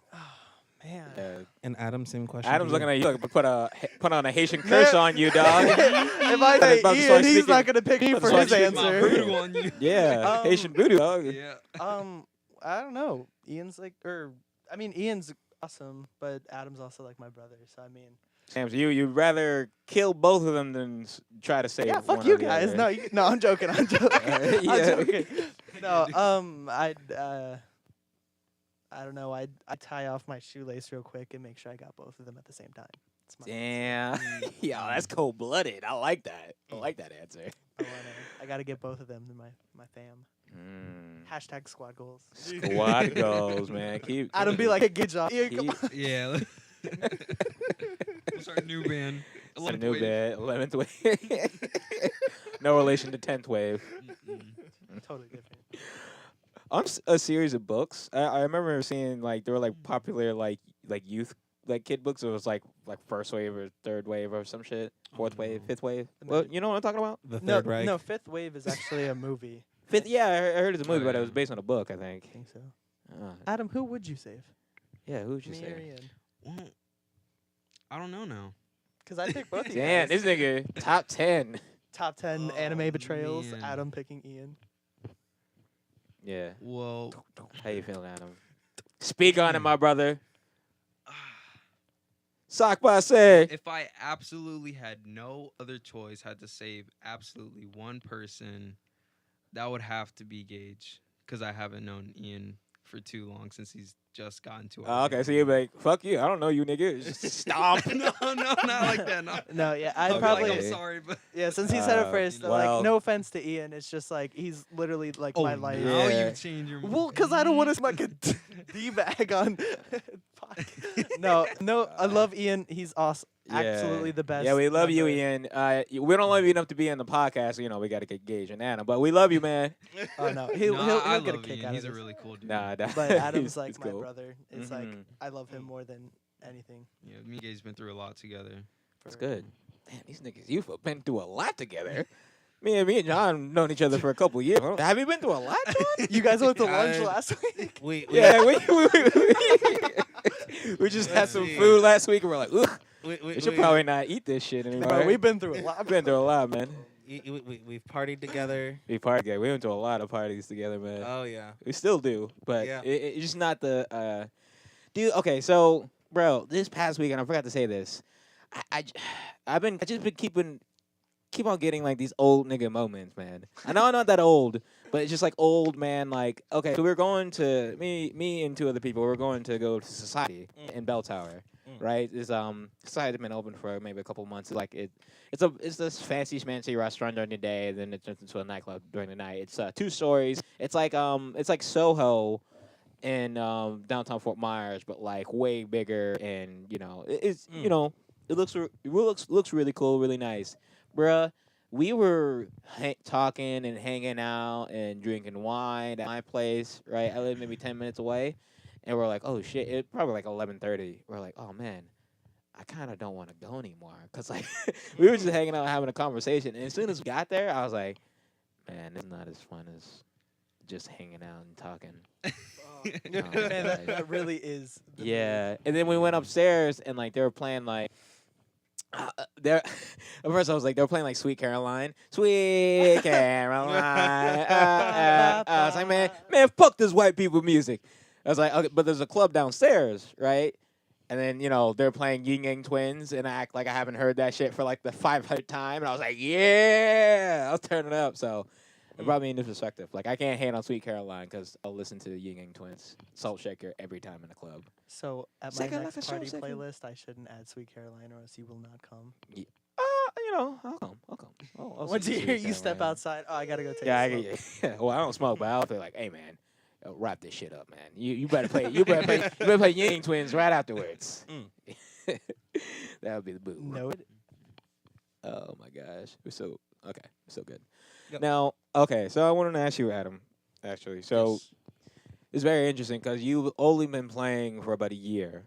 Man. And Adam, same question. Adam's to you. looking at you, put on a Haitian curse on you, dog. If I About say to start Ian, he's speaking- not gonna pick me about to for start his speaking My answer. voodoo on you. Yeah, Haitian voodoo, dog. Yeah. I don't know. Ian's Ian's awesome, but Adam's also like my brother. So I mean, Sam, so you'd rather kill both of them than try to save yeah, one fuck or you the guys. other. No, I'm joking. I'm joking. Yeah. I'm joking. No, I don't know. I'd tie off my shoelace real quick and make sure I got both of them at the same time. It's my Damn. Yo, that's cold-blooded. I like that. I like that answer. I gotta get both of them in my fam. Mm. Hashtag squad goals. Squad goals, man. Keep. Adam be like, hey, good job. Ian, come keep- on. Yeah. What's our new band? It's a 11th new wave. bed, 11th wave. No relation to 10th wave. Mm-mm. Totally different. On a series of books, I remember seeing like there were like popular like youth like kid books. It was like first wave or third wave or some shit. Fourth wave, fifth wave. Well, you know what I'm talking about? The No, Third Reich. no, Fifth Wave is actually a movie. Fifth. Yeah, I heard it's a movie, Oh, but it yeah. was based on a book, I think. I think so. Uh, Adam, who would you save? yeah, who would you Me or say? Ian? Well, I don't know now. Because I picked both of you Damn, guys. this nigga top 10. Top 10 Oh, anime betrayals. man. Adam picking Ian. Yeah. Well, How you feeling, Adam? Speak on it, my brother. Sock Passe. If I absolutely had no other choice, had to save absolutely one person, that would have to be Gage, because I haven't known Ian for too long since he's just gotten to it. Okay, so you're like, fuck you. I don't know you, nigga. Just stomp. no, not like that. No, No, yeah, I'll I'd be probably. like, I'm sorry, but Yeah, since he said it first, well- like, no offense to Ian, it's just like he's literally like my life. yeah. now you change your mind. Well, because I don't want to seem like a d-bag on podcast. No, I love Ian. He's awesome. Absolutely the best. Yeah, we love you, member. Ian. We don't love you enough to be in the podcast. You know, we got to get Gage and Anna, but we love you, man. Oh no, No, he'll I get a love kick Ian. out He's of a this. really cool dude. Nah, But Adam's like it's my cool. brother. It's like Mhm. I love him more than anything. Yeah, me and Gage's been through a lot together. That's good. Man, these niggas, you've been through a lot together. Me and John known each other for a couple years. Have you been through a lot, John? You guys went to lunch I- last week. We Yeah, we just had some food last week, and we're like, ugh, we should probably not eat this shit anymore. Bro, we've been through a lot. I've been through a lot, man. we've partied together. We partied together. We went to a lot of parties together, man. Oh yeah. We still do, but Yeah. it's just not the dude. Okay, so bro, this past weekend I forgot to say this. I just been keep on getting like these old nigga moments, man. I know I'm not that old, but it's just like old man. Like, okay, so we're going to me and two other people. We're going to go to Society in Bell Tower, right? This Society's been open for maybe a couple months. Like it's this fancy schmancy restaurant during the day, and then it turns into a nightclub during the night. It's 2 stories. It's like Soho in downtown Fort Myers, but like way bigger, and you know it looks really cool, really nice. Bruh, we were talking and hanging out and drinking wine at my place, right? I live maybe 10 minutes away, and we're like, oh shit, it's probably like 11:30. We're like, oh man, I kind of don't want to go anymore, cause like we were just hanging out having a conversation, and as soon as we got there, I was like, man, it's not as fun as just hanging out and talking. Man, that really is. Yeah, and then we went upstairs and like they were playing like at first I was like they were playing like Sweet Caroline. I was like, man, fuck this white people music. I was like, okay, but there's a club downstairs, right? And then they're playing Yin Yang Twins, and I act like I haven't heard that shit for like the 500th time, and I was like, yeah, I'll turn it up. So it brought me into perspective. Like I can't hate on Sweet Caroline because I'll listen to Yin Yang Twins, Salt Shaker every time in the club. So at my Second, next like a party second. playlist, I shouldn't add Sweet Caroline, or else you will not come. I'll come. I'll Once see you hear Sweet you step Caroline. outside, oh, I gotta go take. Yeah, a smoke. well, I don't smoke, but I'll be like, hey man, wrap this shit up, man. You better play you better play Yin Yang Twins right afterwards. That would be the boo. Noted. Oh my gosh, we're so good. Yep. Now, okay, so I wanted to ask you, Adam. Actually, so Yes. it's very interesting because you've only been playing for about a year,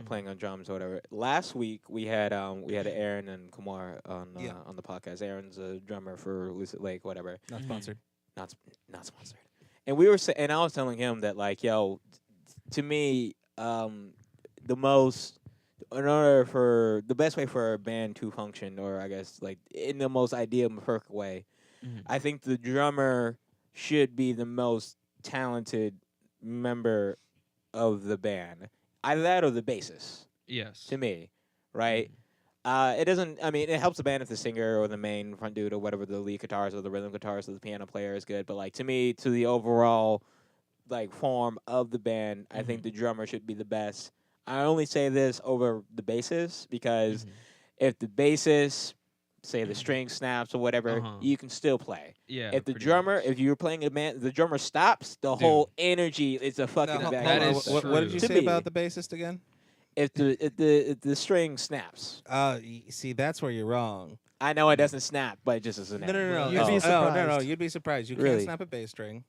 playing on drums or whatever. Last week we had Aaron and Kumar on the podcast. Aaron's a drummer for Lucid Lake, whatever. Not sponsored. Not sponsored. And we were and I was telling him that like, yo, to me, the best way for a band to function, or I guess like in the most ideal, perfect way, I think the drummer should be the most talented member of the band. Either that or the bassist, Yes. to me, right? It doesn't. I mean, it helps the band if the singer or the main front dude or whatever, the lead guitarist or the rhythm guitarist or the piano player is good. But like to me, to the overall like form of the band, I think the drummer should be the best. I only say this over the bassist because if the bassist, say the string snaps or whatever, you can still play. Yeah. If the pretty drummer, much. if you're playing a band, the drummer stops, the whole energy is a fucking No, back. that hold on, is what did you true. say To me. about the bassist again? If the string snaps. See, that's where you're wrong. I know it doesn't snap, but it just is an No. You'd be No, surprised. you'd be surprised. You Really? can't snap a bass string.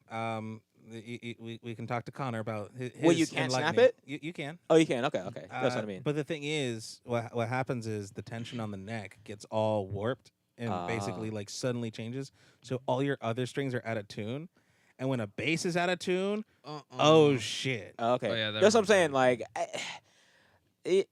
We can talk to Connor about his. Well, you can't snap enlightening. it? You can. Oh, you can. Okay. That's what I mean. But the thing is, what happens is the tension on the neck gets all warped and basically like suddenly changes. So all your other strings are out of tune, and when a bass is out of tune, oh shit. Okay. Oh, yeah, that That's what I'm would- saying. Like, if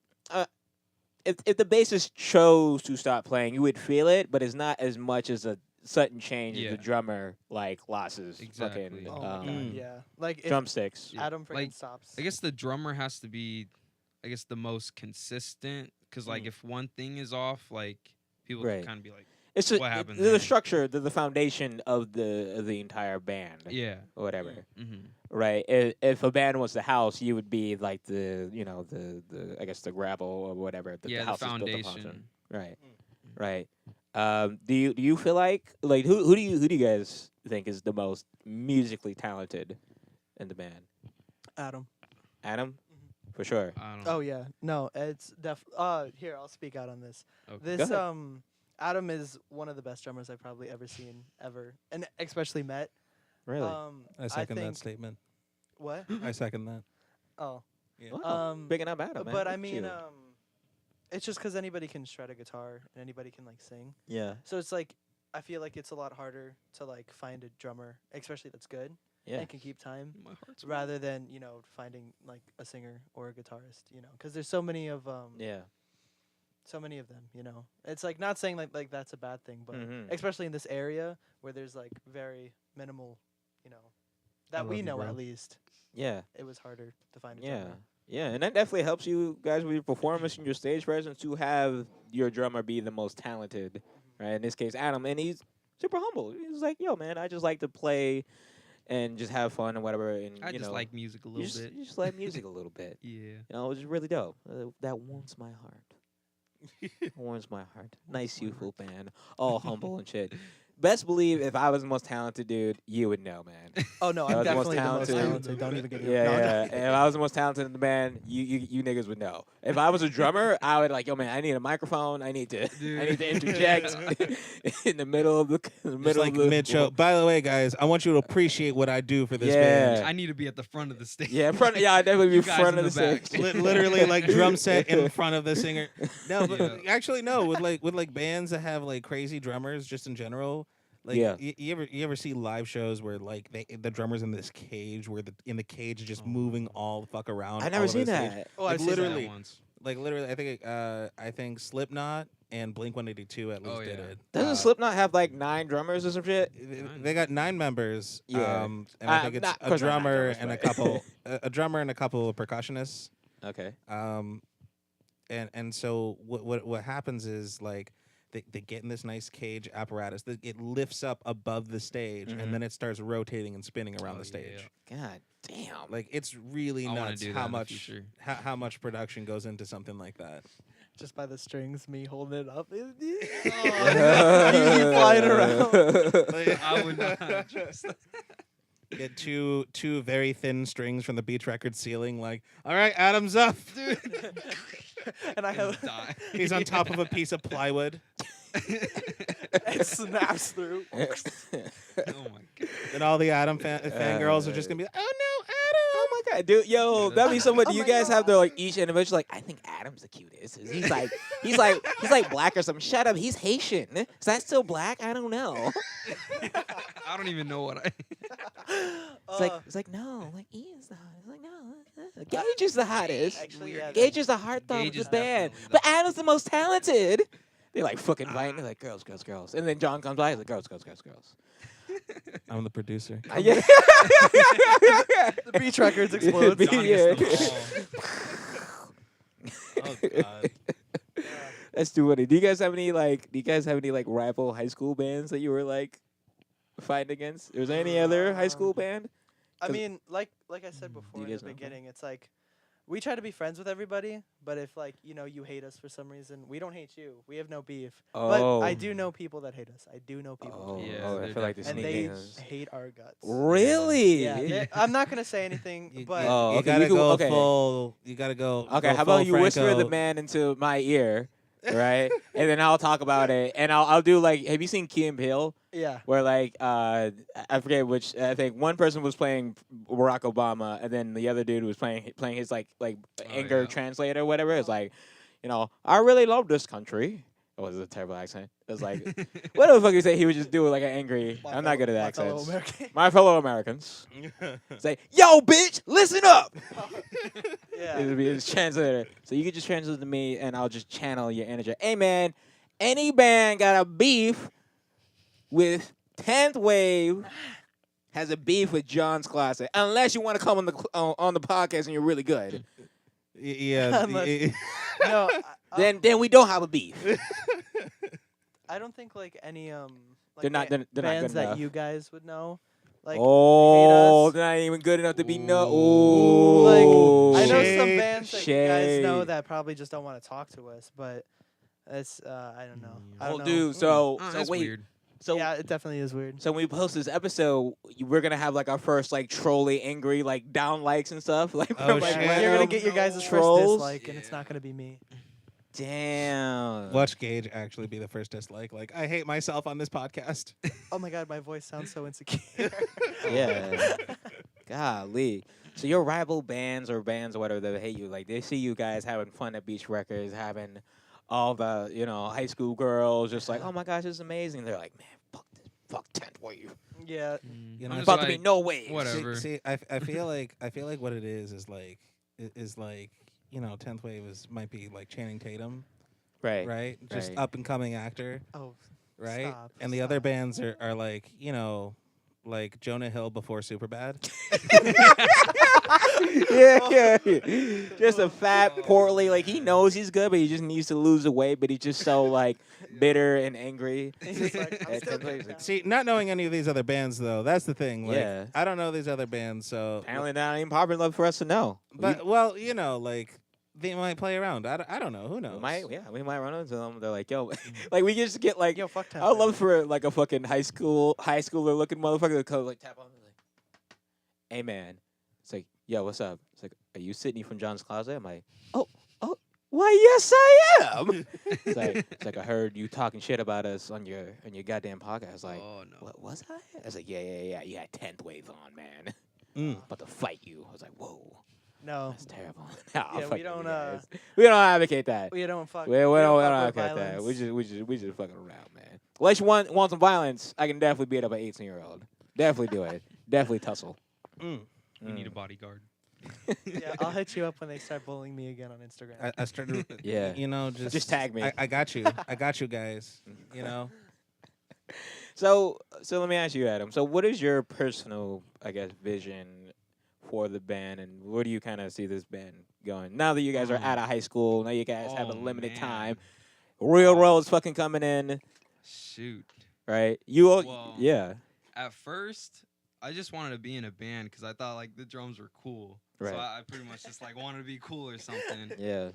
the bassist chose to stop playing, you would feel it, but it's not as much as sudden change Yeah. the drummer like losses Exactly. fucking Oh my god, yeah. Like if drumsticks. Yeah. Adam freaking Like, stops. I guess the drummer has to be, I guess, the most consistent. Because, like, if one thing is off, like, people Right. can kind of be like, It's what happened the there? structure, the foundation of the entire band yeah. or whatever. Mm-hmm. Right. If a band was the house, you would be like the I guess the gravel or whatever that Yeah, the the house is built upon. foundation. Right. Right. Do you feel like who do you guys think is the most musically talented in the band? Adam. Adam, for sure. I don't know. Oh yeah. No, it's here, I'll speak out on this. Okay. This ahead. Adam is one of the best drummers I've probably ever seen ever. And especially met. Really? I second that think statement. what? I second that. Oh. Yeah. Wow. Bigging up Adam, man. But Look I at mean you. it's just cuz anybody can shred a guitar and anybody can like sing. Yeah. So it's like I feel like it's a lot harder to like find a drummer, especially that's good Yeah. and can keep time, My heart's rather than finding like a singer or a guitarist. Because there's so many of Yeah. so many of them. It's like not saying like that's a bad thing, but Mhm. especially in this area where there's like very minimal, that love we you, know bro. at least. Yeah. It was harder to find a Yeah. drummer. Yeah, and that definitely helps you guys with your performance and your stage presence to have your drummer be the most talented, right? In this case, Adam, and he's super humble. He's like, "Yo, man, I just like to play and just have fun and whatever." And I just like music a you little just, bit. you just like music a little bit. Yeah. It's really dope. That warms my heart. Warms my heart. Nice, youthful band, all humble and shit. Best believe if I was the most talented dude, you would know, man. Oh no, I I'm was the most definitely the most talented. talented. Don't even get me Yeah, no, yeah. And if I was the most talented in the band, you niggas would know. If I was a drummer, I would like, yo, man, I need a microphone. I need to interject in the middle of the Just like mid-show. By the way, guys, I want you to appreciate what I do for this band. I need to be at the front of the stage. Yeah, I'd definitely be You guys front in of the the back. stage. Literally like drum set in front of the singer. No, but Yeah. actually no. With bands that have like crazy drummers, just in general. Like Yeah. you ever see live shows where like the drummer's in this cage where the cage is just moving all the fuck around. I all never over seen the stage. that. Oh, Like I've seen that literally, once. like literally, I think Slipknot and Blink-182 at least did yeah. it. Doesn't Slipknot have like 9 drummers or some shit? They got 9 members. Yeah. And I think it's not- of a course not 9 drummer drummers, and a but- couple, a drummer and a couple of percussionists. Okay. And so what happens is like they get in this nice cage apparatus that it lifts up above the stage Mhm. and then it starts rotating and spinning around the stage. God damn. Like it's really I wanna nuts do that how in the much future. how much production goes into something like that. Just by the strings, me holding it up. Oh, You flying around. I would not trust that. Get two very thin strings from the Beach Records ceiling. Like, all right, Adam's up, dude. And I have Just die. He's on top of a piece of plywood. it snaps through. Oh my god. And all the Adam fangirls are just gonna be like, oh no, Adam. Oh my god, dude, yo, that'd be so much. Oh You my guys have God. their like each individual like, I think Adam's the cutest. He's like black or something. Shut up, he's Haitian. Is that still black? I don't know. I don't even know what I. It's like no, like Ian's the hottest. It's like no, Gage is the hottest. Actually, yeah. Gage is the heartthrob of Gage the is band, definitely but the- Adam's the most talented. They're like fucking fighting. They're like girls, girls, girls, and then John comes by. He's like girls, girls, girls, girls. I'm the producer. Yeah. The Beach Records explodes. Beach- John Yeah. gets the ball. Oh god. That's too funny. Do you guys have any rival high school bands that you were like fighting against? Was there any other high school band? I mean, like I said before in guys the know them? beginning, it's like we try to be friends with everybody, but if like you hate us for some reason, we don't hate you. We have no beef. Oh. But I do know people that hate us. I do know people. Oh, Yeah, I they're feel like the And sneak they games. hate our guts. Really? Yeah, I'm not gonna say anything, You, but Oh, you okay, gotta you can- go okay. full. You gotta go. Okay, go how full about you whisper Franco. the man into my ear, right? And then I'll talk about it, and I'll do like. Have you seen Key and Peele? yeah. Where like I forget which. I think one person was playing Barack Obama, and then the other dude was playing his like anger yeah. translator or whatever. It's like, I really love this country. It was a terrible accent. It was like, what the fuck you say? He would just do like an angry. I'm not good at My fellow accents. American. My fellow Americans say, "Yo, bitch, listen up." Yeah. It would be his translator. So you could just translate to me, and I'll just channel your energy. Hey, man, any band got a beef, with 10th Wave has a beef with John's Closet, unless you want to come on the podcast and you're really good. Yeah. Unless- No, Then we don't have a beef. I don't think like any like They're not good bands that enough. you guys would know. Like Oh, hate us. they're not even good enough to be no. Ooh. Like Ooh. I know some Shade. bands that you guys know Shade. that probably just don't want to talk to us, but it's I don't know. I Well, don't know. dude, so That's wait. weird. So yeah, it definitely is weird. So when we post this episode, we're gonna have like our first like trolly, angry, like down likes and stuff. Like, Oh, from, like shit. You're gonna random get your guys' first trolls. dislike, and it's Yeah. not gonna be me. Damn. Watch Gage actually be the first dislike. Like, I hate myself on this podcast. Oh my god, my voice sounds so insecure. Yeah. Golly. So your rival bands or whatever that hate you, like they see you guys having fun at Beach Records, having all the high school girls just like, oh my gosh, this is amazing. They're like, man, fuck 10th Wave. Yeah. You know, I'm just Fuck to be like, no way. whatever. See, I feel like what it is like 10th Wave might be like Channing Tatum, Right. right? Just right. up and coming actor, Oh. right? Stop, And the other stop. bands are like like Jonah Hill before Superbad. yeah. Just a fat, portly, like he knows he's good, but he just needs to lose the weight, but he's just so like bitter and angry. He's just like, I'm At still 10th Wave, down. See, not knowing any of these other bands though, that's the thing. Like, Yeah. I don't know these other bands, so Apparently not even popular enough for us to know. but well, like they might play around. I don't know. Who knows? we might run into them. They're like, yo, like we just get like, Yo, fuck 10th I would love Wave. for like a fucking high schooler looking motherfucker to come like tap on me like, hey man, it's like, yo, what's up? It's like, are you Sydney from John's Closet? I'm like, oh, why yes I am. It's like I heard you talking shit about us on your goddamn podcast. I was like, Oh no. what was I? I was like, yeah, you had 10th Wave on, man. Mm. About to fight you. I was like, whoa, No, that's terrible. Nah, Yeah, fuck we you don't, guys. We don't advocate that. we don't fuck. We don't fuck advocate with that. violence. We just fucking around, man. Unless you want some violence, I can definitely beat up an 18-year-old. Definitely do it. Definitely tussle. Mm. We need a bodyguard. Yeah, I'll hit you up when they start bullying me again on Instagram. I started. Yeah. Just tag me. I got you. I got you guys. You know. So let me ask you, Adam. So what is your personal, I guess, vision for the band, and where do you kind of see this band going? Now that you guys are out of high school, now you guys have a Oh, limited man. time. Real roads fucking coming in, Shoot. right? You, Well, yeah, At first, I just wanted to be in a band because I thought like the drums were cool. Right. So I pretty much just like wanted to be cool or something. yeah,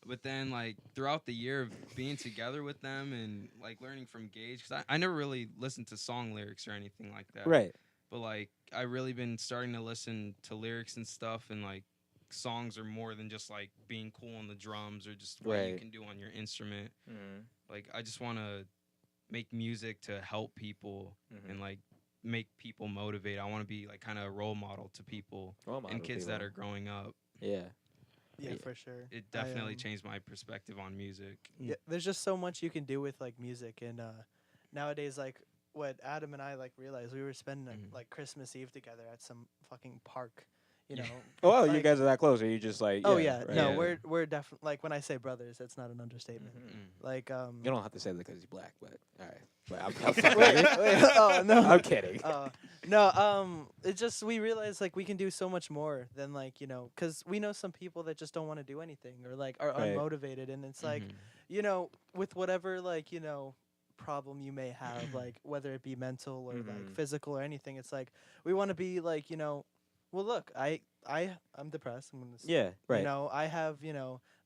But then like throughout the year of being together with them and like learning from Gage, because I never really listened to song lyrics or anything like that. right, But like I really been starting to listen to lyrics and stuff, and like songs are more than just like being cool on the drums or just what you Right. can do on your instrument. mm-hmm. Like I just want to make music to help people Mm-hmm. and like make people motivate. I want to be like kind of a role model to people and kids that are growing up. yeah, Yeah, for sure. It definitely um, changed my perspective on music. Yeah, there's just so much you can do with like music, and nowadays, like what Adam and I like realized, we were spending Mhm. like Christmas Eve together at some fucking park, you know. Oh, you like- guys are that close? Or you just like? Oh yeah, right. no, Yeah. we're definitely like when I say brothers, that's not an understatement. Mhm. Like You don't have to say that because he's black, but all right. But I'm wait, fucking wait, with you. oh no, I'm kidding. no, it just we realize like we can do so much more than like because we know some people that just don't want to do anything or like are Right. unmotivated, and it's like Mhm. with whatever like problem you may have, like whether it be mental or like Mhm. physical or anything, it's like we want to be like well look, I'm depressed, I'm gonna Yeah, right. I have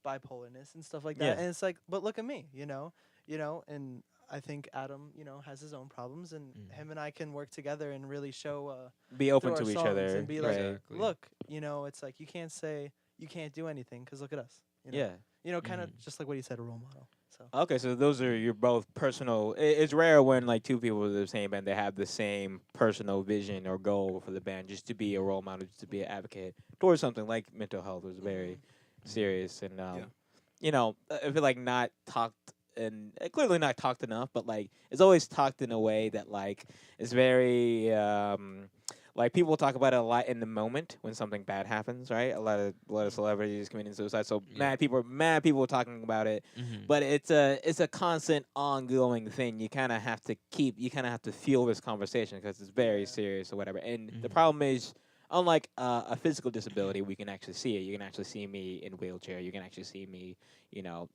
bipolarness and stuff like that, Yeah. and it's like, but look at me, and I think Adam has his own problems, and him and I can work together and really show Be open through to our each songs other. and be right. like, Exactly. look, it's like you can't say you can't do anything because look at us, Yeah. kind of just like what you said, a role model. So Okay, so those are your both personal. It's rare when like two people are the same band, they have the same personal vision or goal for the band, just to be a role model, just to be an advocate towards something like mental health was very serious, and I feel like not talked and clearly not talked enough, but like it's always talked in a way that like is very like people talk about it a lot in the moment when something bad happens, right? A lot of celebrities committing suicide. So Yeah. mad people talking about it. Mhm. But it's a constant ongoing thing. You kind of have to feel this conversation because it's very serious or whatever. And the problem is, unlike a physical disability, we can actually see it. You can actually see me in a wheelchair. You can actually see me,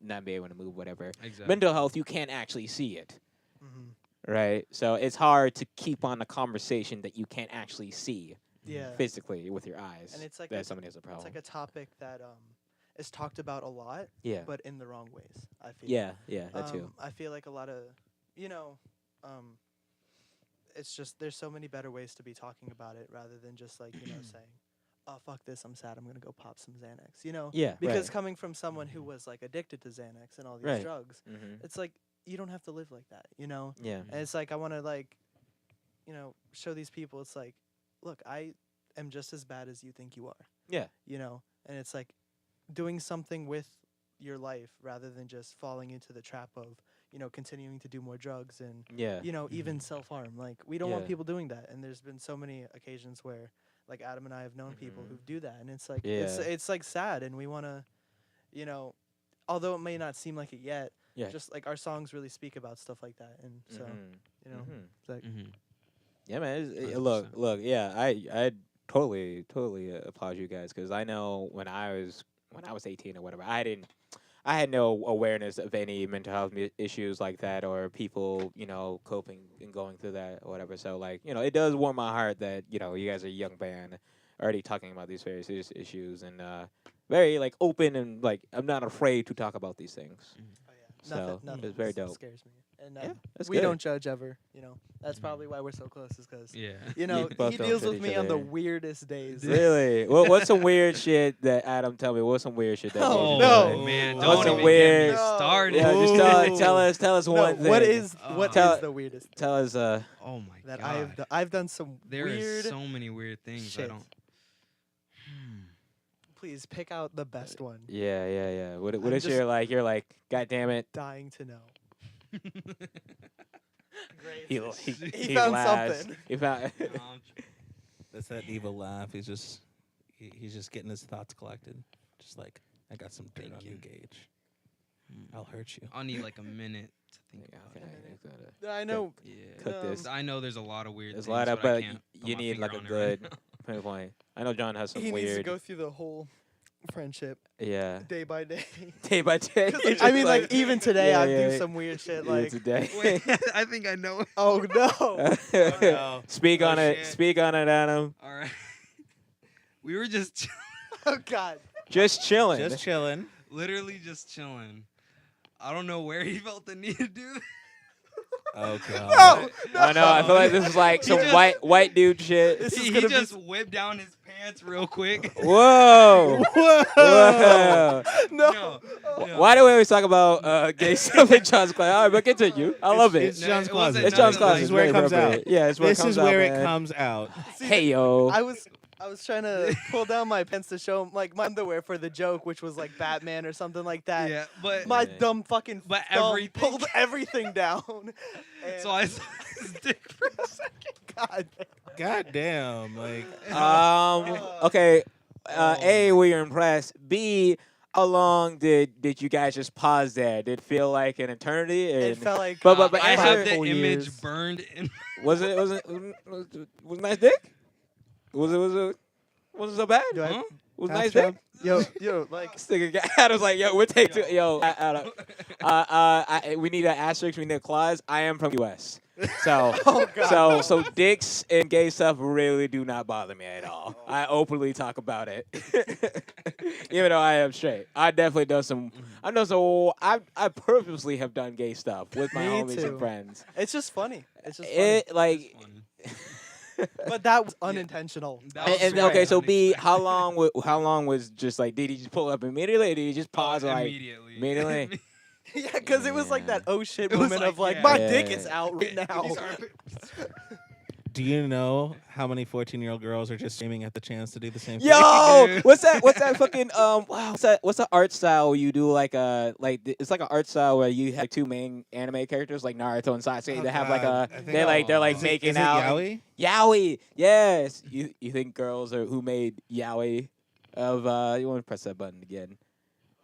not be able to move, whatever. Exactly. Mental health, you can't actually see it, Mhm. right? So it's hard to keep on a conversation that you can't actually see Yeah. physically with your eyes. And it's like that somebody has a it's problem. like a topic that is talked about a lot, Yeah. but in the wrong ways. I feel. Yeah, that too. I feel like a lot of, it's just there's so many better ways to be talking about it rather than just like saying, "Oh fuck this, I'm sad, I'm gonna go pop some Xanax." Yeah, Because right. coming from someone who was like addicted to Xanax and all these Right. drugs, Mm-hmm. it's like you don't have to live like that, Yeah. And it's like I want to like, show these people. It's like, look, I am just as bad as you think you are. Yeah. And it's like doing something with your life rather than just falling into the trap of continuing to do more drugs and Yeah. even self-harm. Like we don't want Yeah. people doing that, and there's been so many occasions where like Adam and I have known people who do that, and it's like Yeah. it's like sad, and we want to although it may not seem like it yet, Yeah. just like our songs really speak about stuff like that, and so Mhm. it's like Mhm. Yeah, man. 100%. Look. Yeah, I totally applaud you guys because I know when I was 18 or whatever, I had no awareness of any mental health issues like that or people coping and going through that or whatever. So like it does warm my heart that you guys are a young band already talking about these various issues and very like open and like I'm not afraid to talk about these things. oh yeah, So nothing it's very dope. scares me, and Yeah, that's we good. don't judge ever. That's probably why we're so close, is because Yeah. both he don't deals judge with each me on the other. weirdest days. Really? What's some weird shit that Adam? Tell me. What's some weird shit that? Oh, Gage no. has done? man, Oh, don't What's some even weird? get me started. Yeah, just tell us No, one thing. what is Tell- the weirdest Tell us. Oh my that god. I've done some There weird. are so many weird things I shit. don't. Please pick out the best one. Yeah. What I'm is just- your like? You're like, God damn it. Dying to know. He He found laughs. something. He found. That's that evil laugh. He's just getting his thoughts collected. Just like, I got some dirt on you, Gage. I'll hurt you. I'll need like a minute to think Yeah, about okay, it. you gotta I know. Yeah. cook Um, this. I know there's a lot of weird There's a things. lot of, but I but can't put you my need finger like a on it good right now. pinpoint. I know John has some He needs to weird. go through the whole friendship Yeah. day by day. Day by day. 'Cause, I mean, like even today, Yeah, I yeah, do yeah. some weird shit. Yeah, Like, today. Wait, I think I know. oh no. no. Speak Oh, on it. shit. Speak on it, Adam. All right. We were just Oh god. Just chilling. Just chilling. literally just chilling. I don't know where he felt the need to do that. Oh god. No. I know. I feel like this is like some just- white dude shit. This is He gonna be just whipped down his pants real quick. Whoa. Whoa. Whoa. No. No. Why do we always talk about gay stuff in John's class? All right, but continue. I love it. It's John's it closet. wasn't It's John's none of closet. This It's is where it very comes out. appropriate. Yeah, it's where This it comes is out, where man. it comes out. See, Hey yo. I was trying to pull down my pants to show him like my underwear for the joke, which was like Batman or something like that. Yeah, but My Yeah. dumb fucking But thumb everything- pulled everything down. And so I saw his dick for a second. God. God damn. Like Okay. Oh A, were you impressed? B, how long did you guys just pause there? Did it feel like an eternity? It And felt like But I answer- have the couple image years. burned in. was it was it nice dick? Was it so bad? Do I- Huh? Was it Half nice job? dick? yo, like This nigga got- I was like, yo, we'll take two. Yo, we need an asterisk. We need a clause. I am from U.S. So, Oh, God. so dicks and gay stuff really do not bother me at all. I openly talk about it, even though I am straight. I definitely done some. I know so. I purposely have done gay stuff with my Me homies too. and friends. it's just funny. It's just funny. It like. But that was unintentional. That was And, very okay, so B, unexpected. how long was just like? Did he just pull up immediately, or did he just pause like? immediately? immediately? Yeah, because it was like that oh shit It was moment like, of like yeah. my Yeah. dick is out right now. These armpits- Do you know how many 14-year-old girls are just screaming at the chance to do the same thing? Yo, what's that? What's that fucking wow? What's the art style where you do it's like an art style where you have two main anime characters like Naruto and Sasuke. Oh, they have God. I think they're like Is making it out. yaoi? Yaoi, yes. You think girls are who made yaoi of you want to press that button again?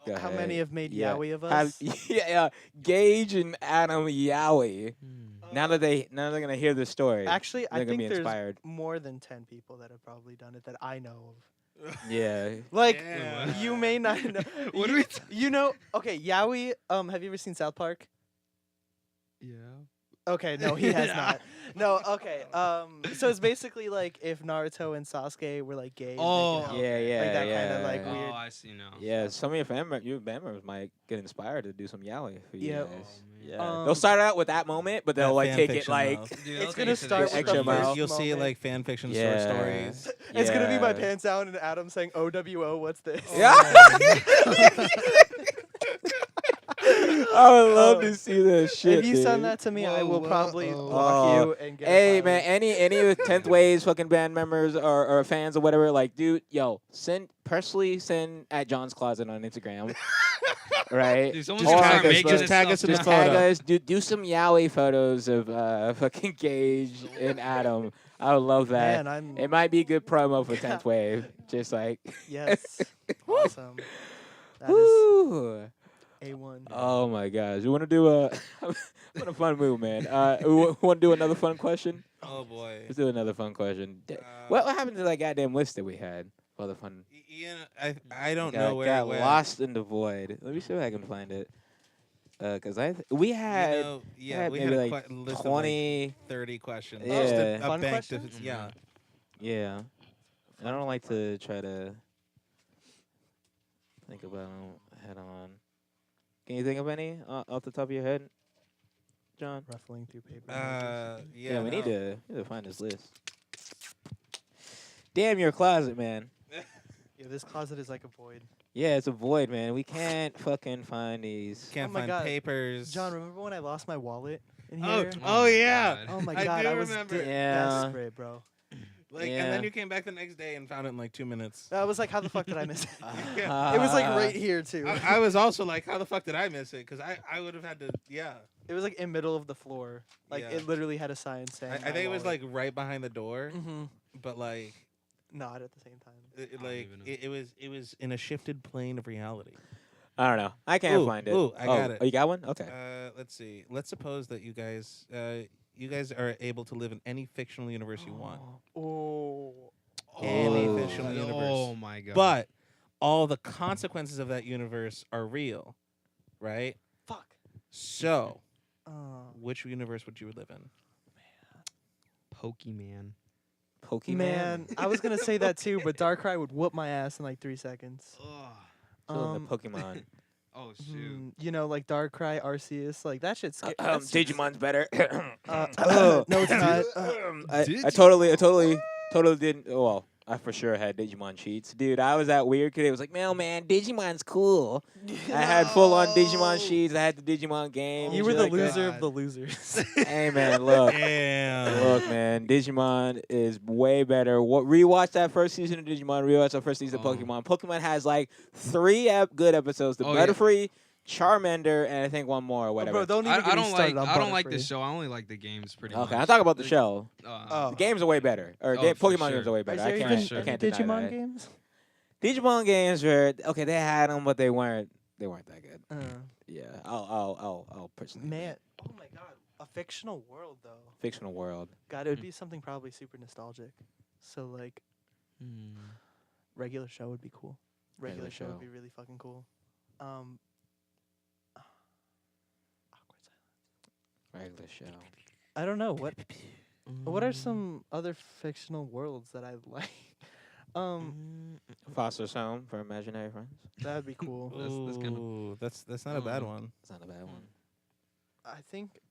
Go How ahead. many have made Yeah. yaoi of Have, us? yeah, Gage and Adam yaoi. Now that they're gonna hear the story, Actually, I they're gonna think be there's inspired. more than 10 people that have probably done it that I know of. Yeah. Like, Yeah. you may not know. What you, are we you know, okay, yaoi, have you ever seen South Park? Yeah. Okay, no, he has Yeah. not. No, okay. So it's basically like if Naruto and Sasuke were like gay. And Oh, making out, Yeah, like that kind of yeah. like Oh, weird. I see now. Yeah, some of your band members might get inspired to do some yaoi for you Yep. guys. Oh, Yeah, man. they'll start out with that moment, but they'll That like fan take it fiction, like though. Dude, It's they'll gonna take it to start the with extra the mile. first You'll see moment. like fan fiction short Yeah. stories. It's gonna be my Yeah. pants down and Adam saying OWO. What's this? Yeah. I would love to see this shit. If you dude. send that to me, I will Whoa, probably whoa. block you and get. Hey a man, any of the 10th Waves fucking band members or fans or whatever, like, dude, yo, personally send at John's Closet on Instagram, right? Dude, someone's Just gonna tag start us, making just this tag stuff us in the Just down. tag photo. us, do some yaoi photos of fucking Gage and Adam. I would love that. Man, It might be good promo for 10th Wave. Just like, yes, awesome. That is woo. A1. Oh my gosh, you want to do a? I'm in a fun mood, man. We want to do another fun question. Oh boy. Let's do another fun question. What happened to that goddamn list that we had for the fun? Ian, I don't got, know where got it went. lost in the void. Let me see if I can find it. Cause we had You know, yeah, had we maybe had a like list 20. of like 30 questions. Yeah. Just a Fun bank questions? yeah. Yeah, I don't like to try to think about them head on. Can you think of any off the top of your head, John? Ruffling through paper. Yeah, we no. need to find this list. Damn your closet, man. Yeah, this closet is like a void. Yeah, it's a void, man. We can't fucking find these. Can't Oh my find God. papers. John, remember when I lost my wallet in Oh, here? oh yeah. Oh my I God, do I was remember. Yeah. desperate, bro. Like, Yeah. and then you came back the next day and found it in like 2 minutes. I was like, how the fuck did I miss it? Yeah. It was like right here too. I was also like, how the fuck did I miss it? Because I would have had to, yeah. It was like in middle of the floor. Like Yeah. it literally had a sign saying. I think it was like right behind the door, but like, not at the same time. it was in a shifted plane of reality. I don't know. I can't Ooh, find it. ooh, I got it. Oh, you got one? Okay. Let's see. Let's suppose that you guys are able to live in any fictional universe you want. Oh. Any Oh. fictional universe. Oh my god. But all the consequences of that universe are real, right? Fuck. So, Oh. which universe would you live in? Pokemon. Pokemon. Man, I was gonna say that too, but Darkrai would whoop my ass in like 3 seconds. Still in the Pokemon. Oh shoot. You know, like Darkrai, Arceus, like that shit's. Digimon's better. No, it's not. I totally didn't. Well, I for sure had Digimon cheats, dude. I was that weird kid. It was like, man, Digimon's cool. I had full on Digimon sheets. I had the Digimon game. You and were shit the like that. loser of the losers. Hey man, look. Damn. Look, man, Digimon is way better. Rewatch that first season of Digimon. Rewatch that first season of Pokemon. Pokemon has like 3 good episodes: the Butterfree, Charmander, and I think one more or whatever. Bro, don't even get me started on I don't like Butterfree. the show. I only like the games pretty much. Okay, I'm talking about the show. Oh. The games are way better. Or for Pokemon sure. games are way Is better. there I even can't, I any can't deny Digimon that. games? Digimon games were okay. They had them, but they weren't that good. Yeah, I'll personally. Man, oh my god, a fictional world though. Fictional world. God, it would be something probably super nostalgic. So like, regular show would be cool. Regular show would show. be really fucking cool. Awkward silence. Regular show. I don't know what are some other fictional worlds that I like. Foster's Home for Imaginary Friends. That'd be cool. That's kinda- Ooh, that's not a bad one. It's not a bad one. I think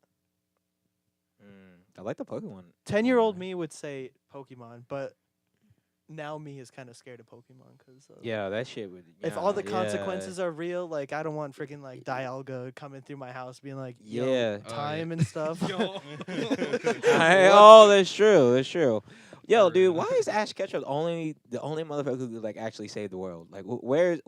I like the Pokemon. 10-year-old me would say Pokemon, but now me is kind of scared of Pokemon because Yeah, that shit would. if yeah, all the yeah. consequences are real, like I don't want freaking like Dialga coming through my house being like, yo, Yeah. time and stuff. Yo. Oh, that's true. That's true. Yo, For dude, real. why is Ash Ketchum the only motherfucker who could like actually save the world? Like, where's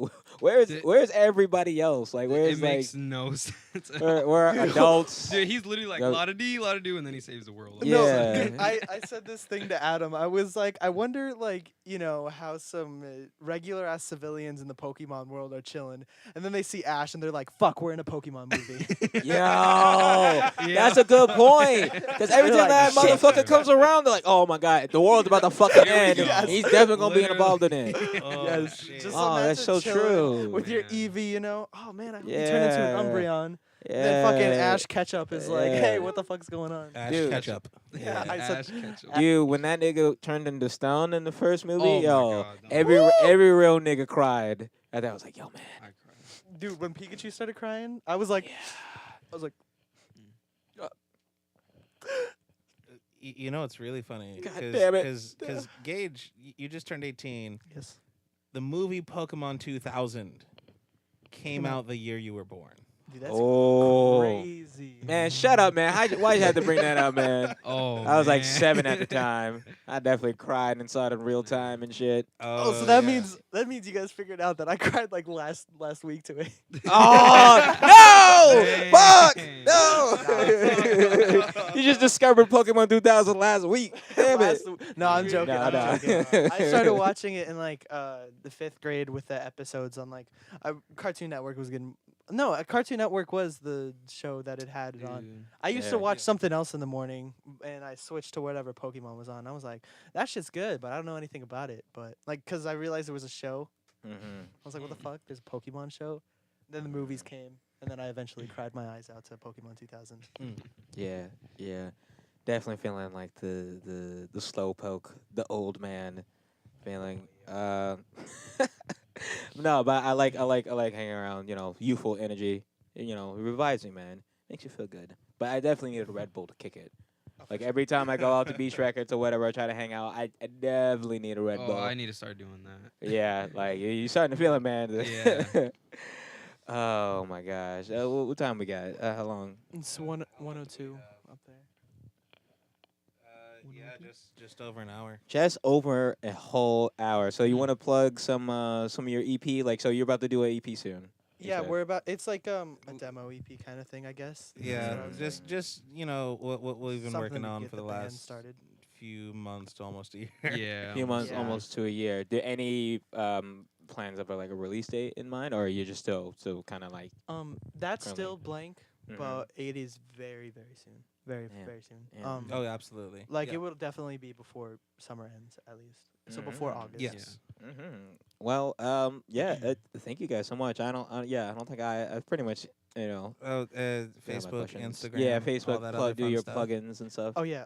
Dude, where's everybody else? Like, It where's like makes no sense. At where, all. where adults? Dude, he's literally like Go- la da do, and then he saves the world. Yeah. No, I said this thing to Adam. I was like, I wonder, like, you know, how some regular ass civilians in the Pokemon world are chilling, and then they see Ash and they're like, "Fuck, we're in a Pokemon movie." Yo, that's a good point. Because every You're time that like, shit. motherfucker comes around, they're like, "Oh my god, the world's about to fucking Here we end. go. and He's definitely gonna be Literally. involved in it." Oh, Yes, shit. just Oh, that's so imagine chilling true. with your Man. Eevee, you know. Oh man, I hope you turn into an Yeah. Umbreon. Yeah. Then fucking Ash Ketchup is like, Yeah. "Hey, what the fuck's going on?" Ash Dude. Ketchup. Yeah, I said- Ash Ketchum. Dude, when that nigga turned into stone in the first movie, Oh my yo, God, no. every real nigga cried. And I was like, yo, man. I cried. Dude, when Pikachu started crying, I was like, You know, it's really funny. God damn it. Because Gage, you just turned 18. "Yes." The movie Pokemon 2000 came Came out- out the year you were born. Dude, that's Oh. crazy. Man, shut up, man. Why you had to bring that up, man? Oh, I was like man. 7 at the time. I definitely cried and saw it in real time and shit. Oh, so that yeah. means you guys figured out that I cried like last week to it. Oh, no! Dang. Fuck! No! You just discovered Pokemon 2000 last week. Damn it. No, I'm joking. No, I'm no. joking. I started watching it in like the 5th grade with the episodes on like Cartoon Network was getting. No, Cartoon Network was the show that it had it on. Dude. I used Yeah. to watch something else in the morning, and I switched to whatever Pokemon was on. I was like, that shit's good, but I don't know anything about it. But like, cause I realized there was a show. I was like, what the fuck? There's a Pokemon show. Then the movies came, and then I eventually cried my eyes out to Pokemon 2000. Yeah, yeah. Definitely feeling like the slow poke, the old man feeling. No, but I like hanging around, youthful energy. It revives me, man. Makes you feel good. But I definitely needed a Red Bull to kick it. Like every time I go out to Beach Records or whatever, I try to hang out, I definitely need a Red Oh, Bull. I need to start doing that. Yeah, like you starting to feel it, man. Yeah. Oh my gosh. What time we got? How long? It's 102 up there. Yeah, just over an hour. Just over a whole hour. So you want to plug some of your EP? Like, so you're about to do an EP soon? you Yeah, said. we're about. It's like a demo EP kind of thing, I guess. Yeah, what I was saying. just what we've been Something working to on get for the band last started. few months to almost a year. Yeah. A few months, Yeah. almost to a year. Do any plans of like a release date in mind, or are you just still kind of like? That's Currently. still blank, Mhm. but it is very, very soon. Very, Yeah. very soon. Yeah. Oh, absolutely. Like yeah. it will definitely be before summer ends, at least. So before Mm. August. Yes. Well, yeah. Thank you guys so much. I don't think I pretty much Oh, my Facebook, questions. Instagram. Yeah, all Facebook. that other Do fun your stuff. plugins and stuff. Oh yeah.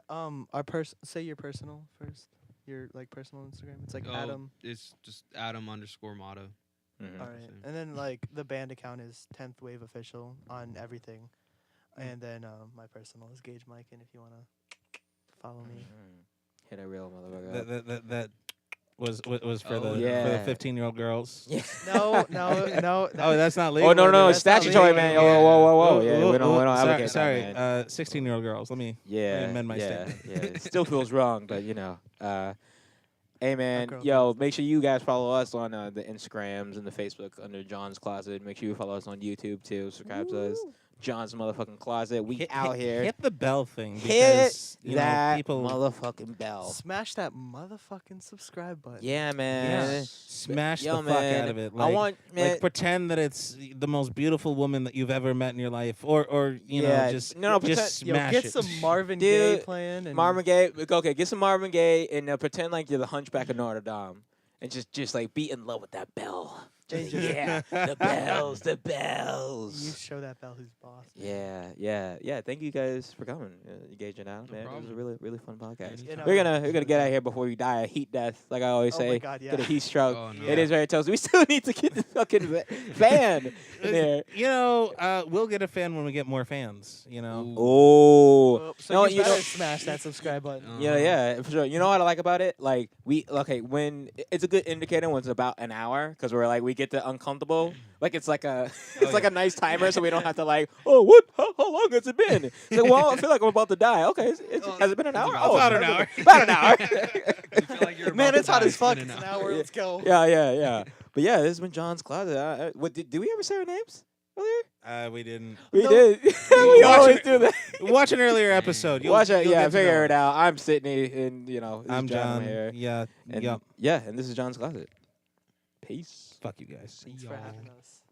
Say your personal first. Your like personal Instagram. It's like Oh, Adam. It's just Adam_Motto. Mhm. All right. Same. And then like the band account is 10th Wave Official on everything. And then my personal is Gage Mike, and if you wanna follow me. Hit a real motherfucker. That was for Oh, the yeah. 15-year-old girls. No. Oh, that's not legal. Oh no, is it's it? That's not statutory, man. legal. Whoa. Yeah, Whoa, we don't whoa, advocate sorry, that, man. 16-year-old girls. Let me Yeah, amend my yeah, statement. yeah. It still feels wrong, but hey man, girl yo, feels make sure you guys follow us on the Instagrams and the Facebook under John's Closet. Make sure you follow us on YouTube too. Subscribe to us, John's motherfucking Closet. We out here. Hit the bell thing Hit because that people motherfucking bell. Smash that motherfucking subscribe button. Yeah, man. smash Yo, the fuck man, out of it. I want, man. like pretend that it's the most beautiful woman that you've ever met in your life, or you Yeah, know just no, just Yo, smash get it. some Marvin Gaye Dude, playing. And Marvin Gaye. Okay, get some Marvin Gaye and pretend like you're the Hunchback of Notre Dame, and just like be in love with that bell. Change Yeah, the bells, the You bells. show that bell who's boss. Yeah. Thank you guys for coming, engaging out, No man. It was a problem. really fun podcast. Anytime. We're gonna get out of here before we die a heat death, like I always Oh say. my God, yeah. Get a heat stroke. Oh, no. It is very toasty. We still need to get the fucking fan in there. You know, we'll get a fan when we get more fans. You know. Ooh. Oh. Well, so No, you you better know- smash that subscribe button. Yeah, for sure. You know what I like about it? Like when it's a good indicator when it's about an hour because we're like we get the uncomfortable. Like it's like a like a nice timer, so we don't have to like, oh, what? How long has it been? It's like, well, I feel like I'm about to die. Okay, has it been an hour? about an hour. About an hour. You feel like you're Man, about it's to hot die. as fuck. It's It's been an an hour. Let's go. Yeah. But yeah, this has been John's Closet. What did we ever say our names earlier? We didn't. We No. did. we Watch always it. do that. Watch an earlier episode. You'll, Watch it. you'll Yeah, get to figure know. it out. I'm Sydney, and this I'm is John John. here. Yeah. And Yep. yeah, and this is John's Closet. Peace. Fuck you guys. Thanks for having us.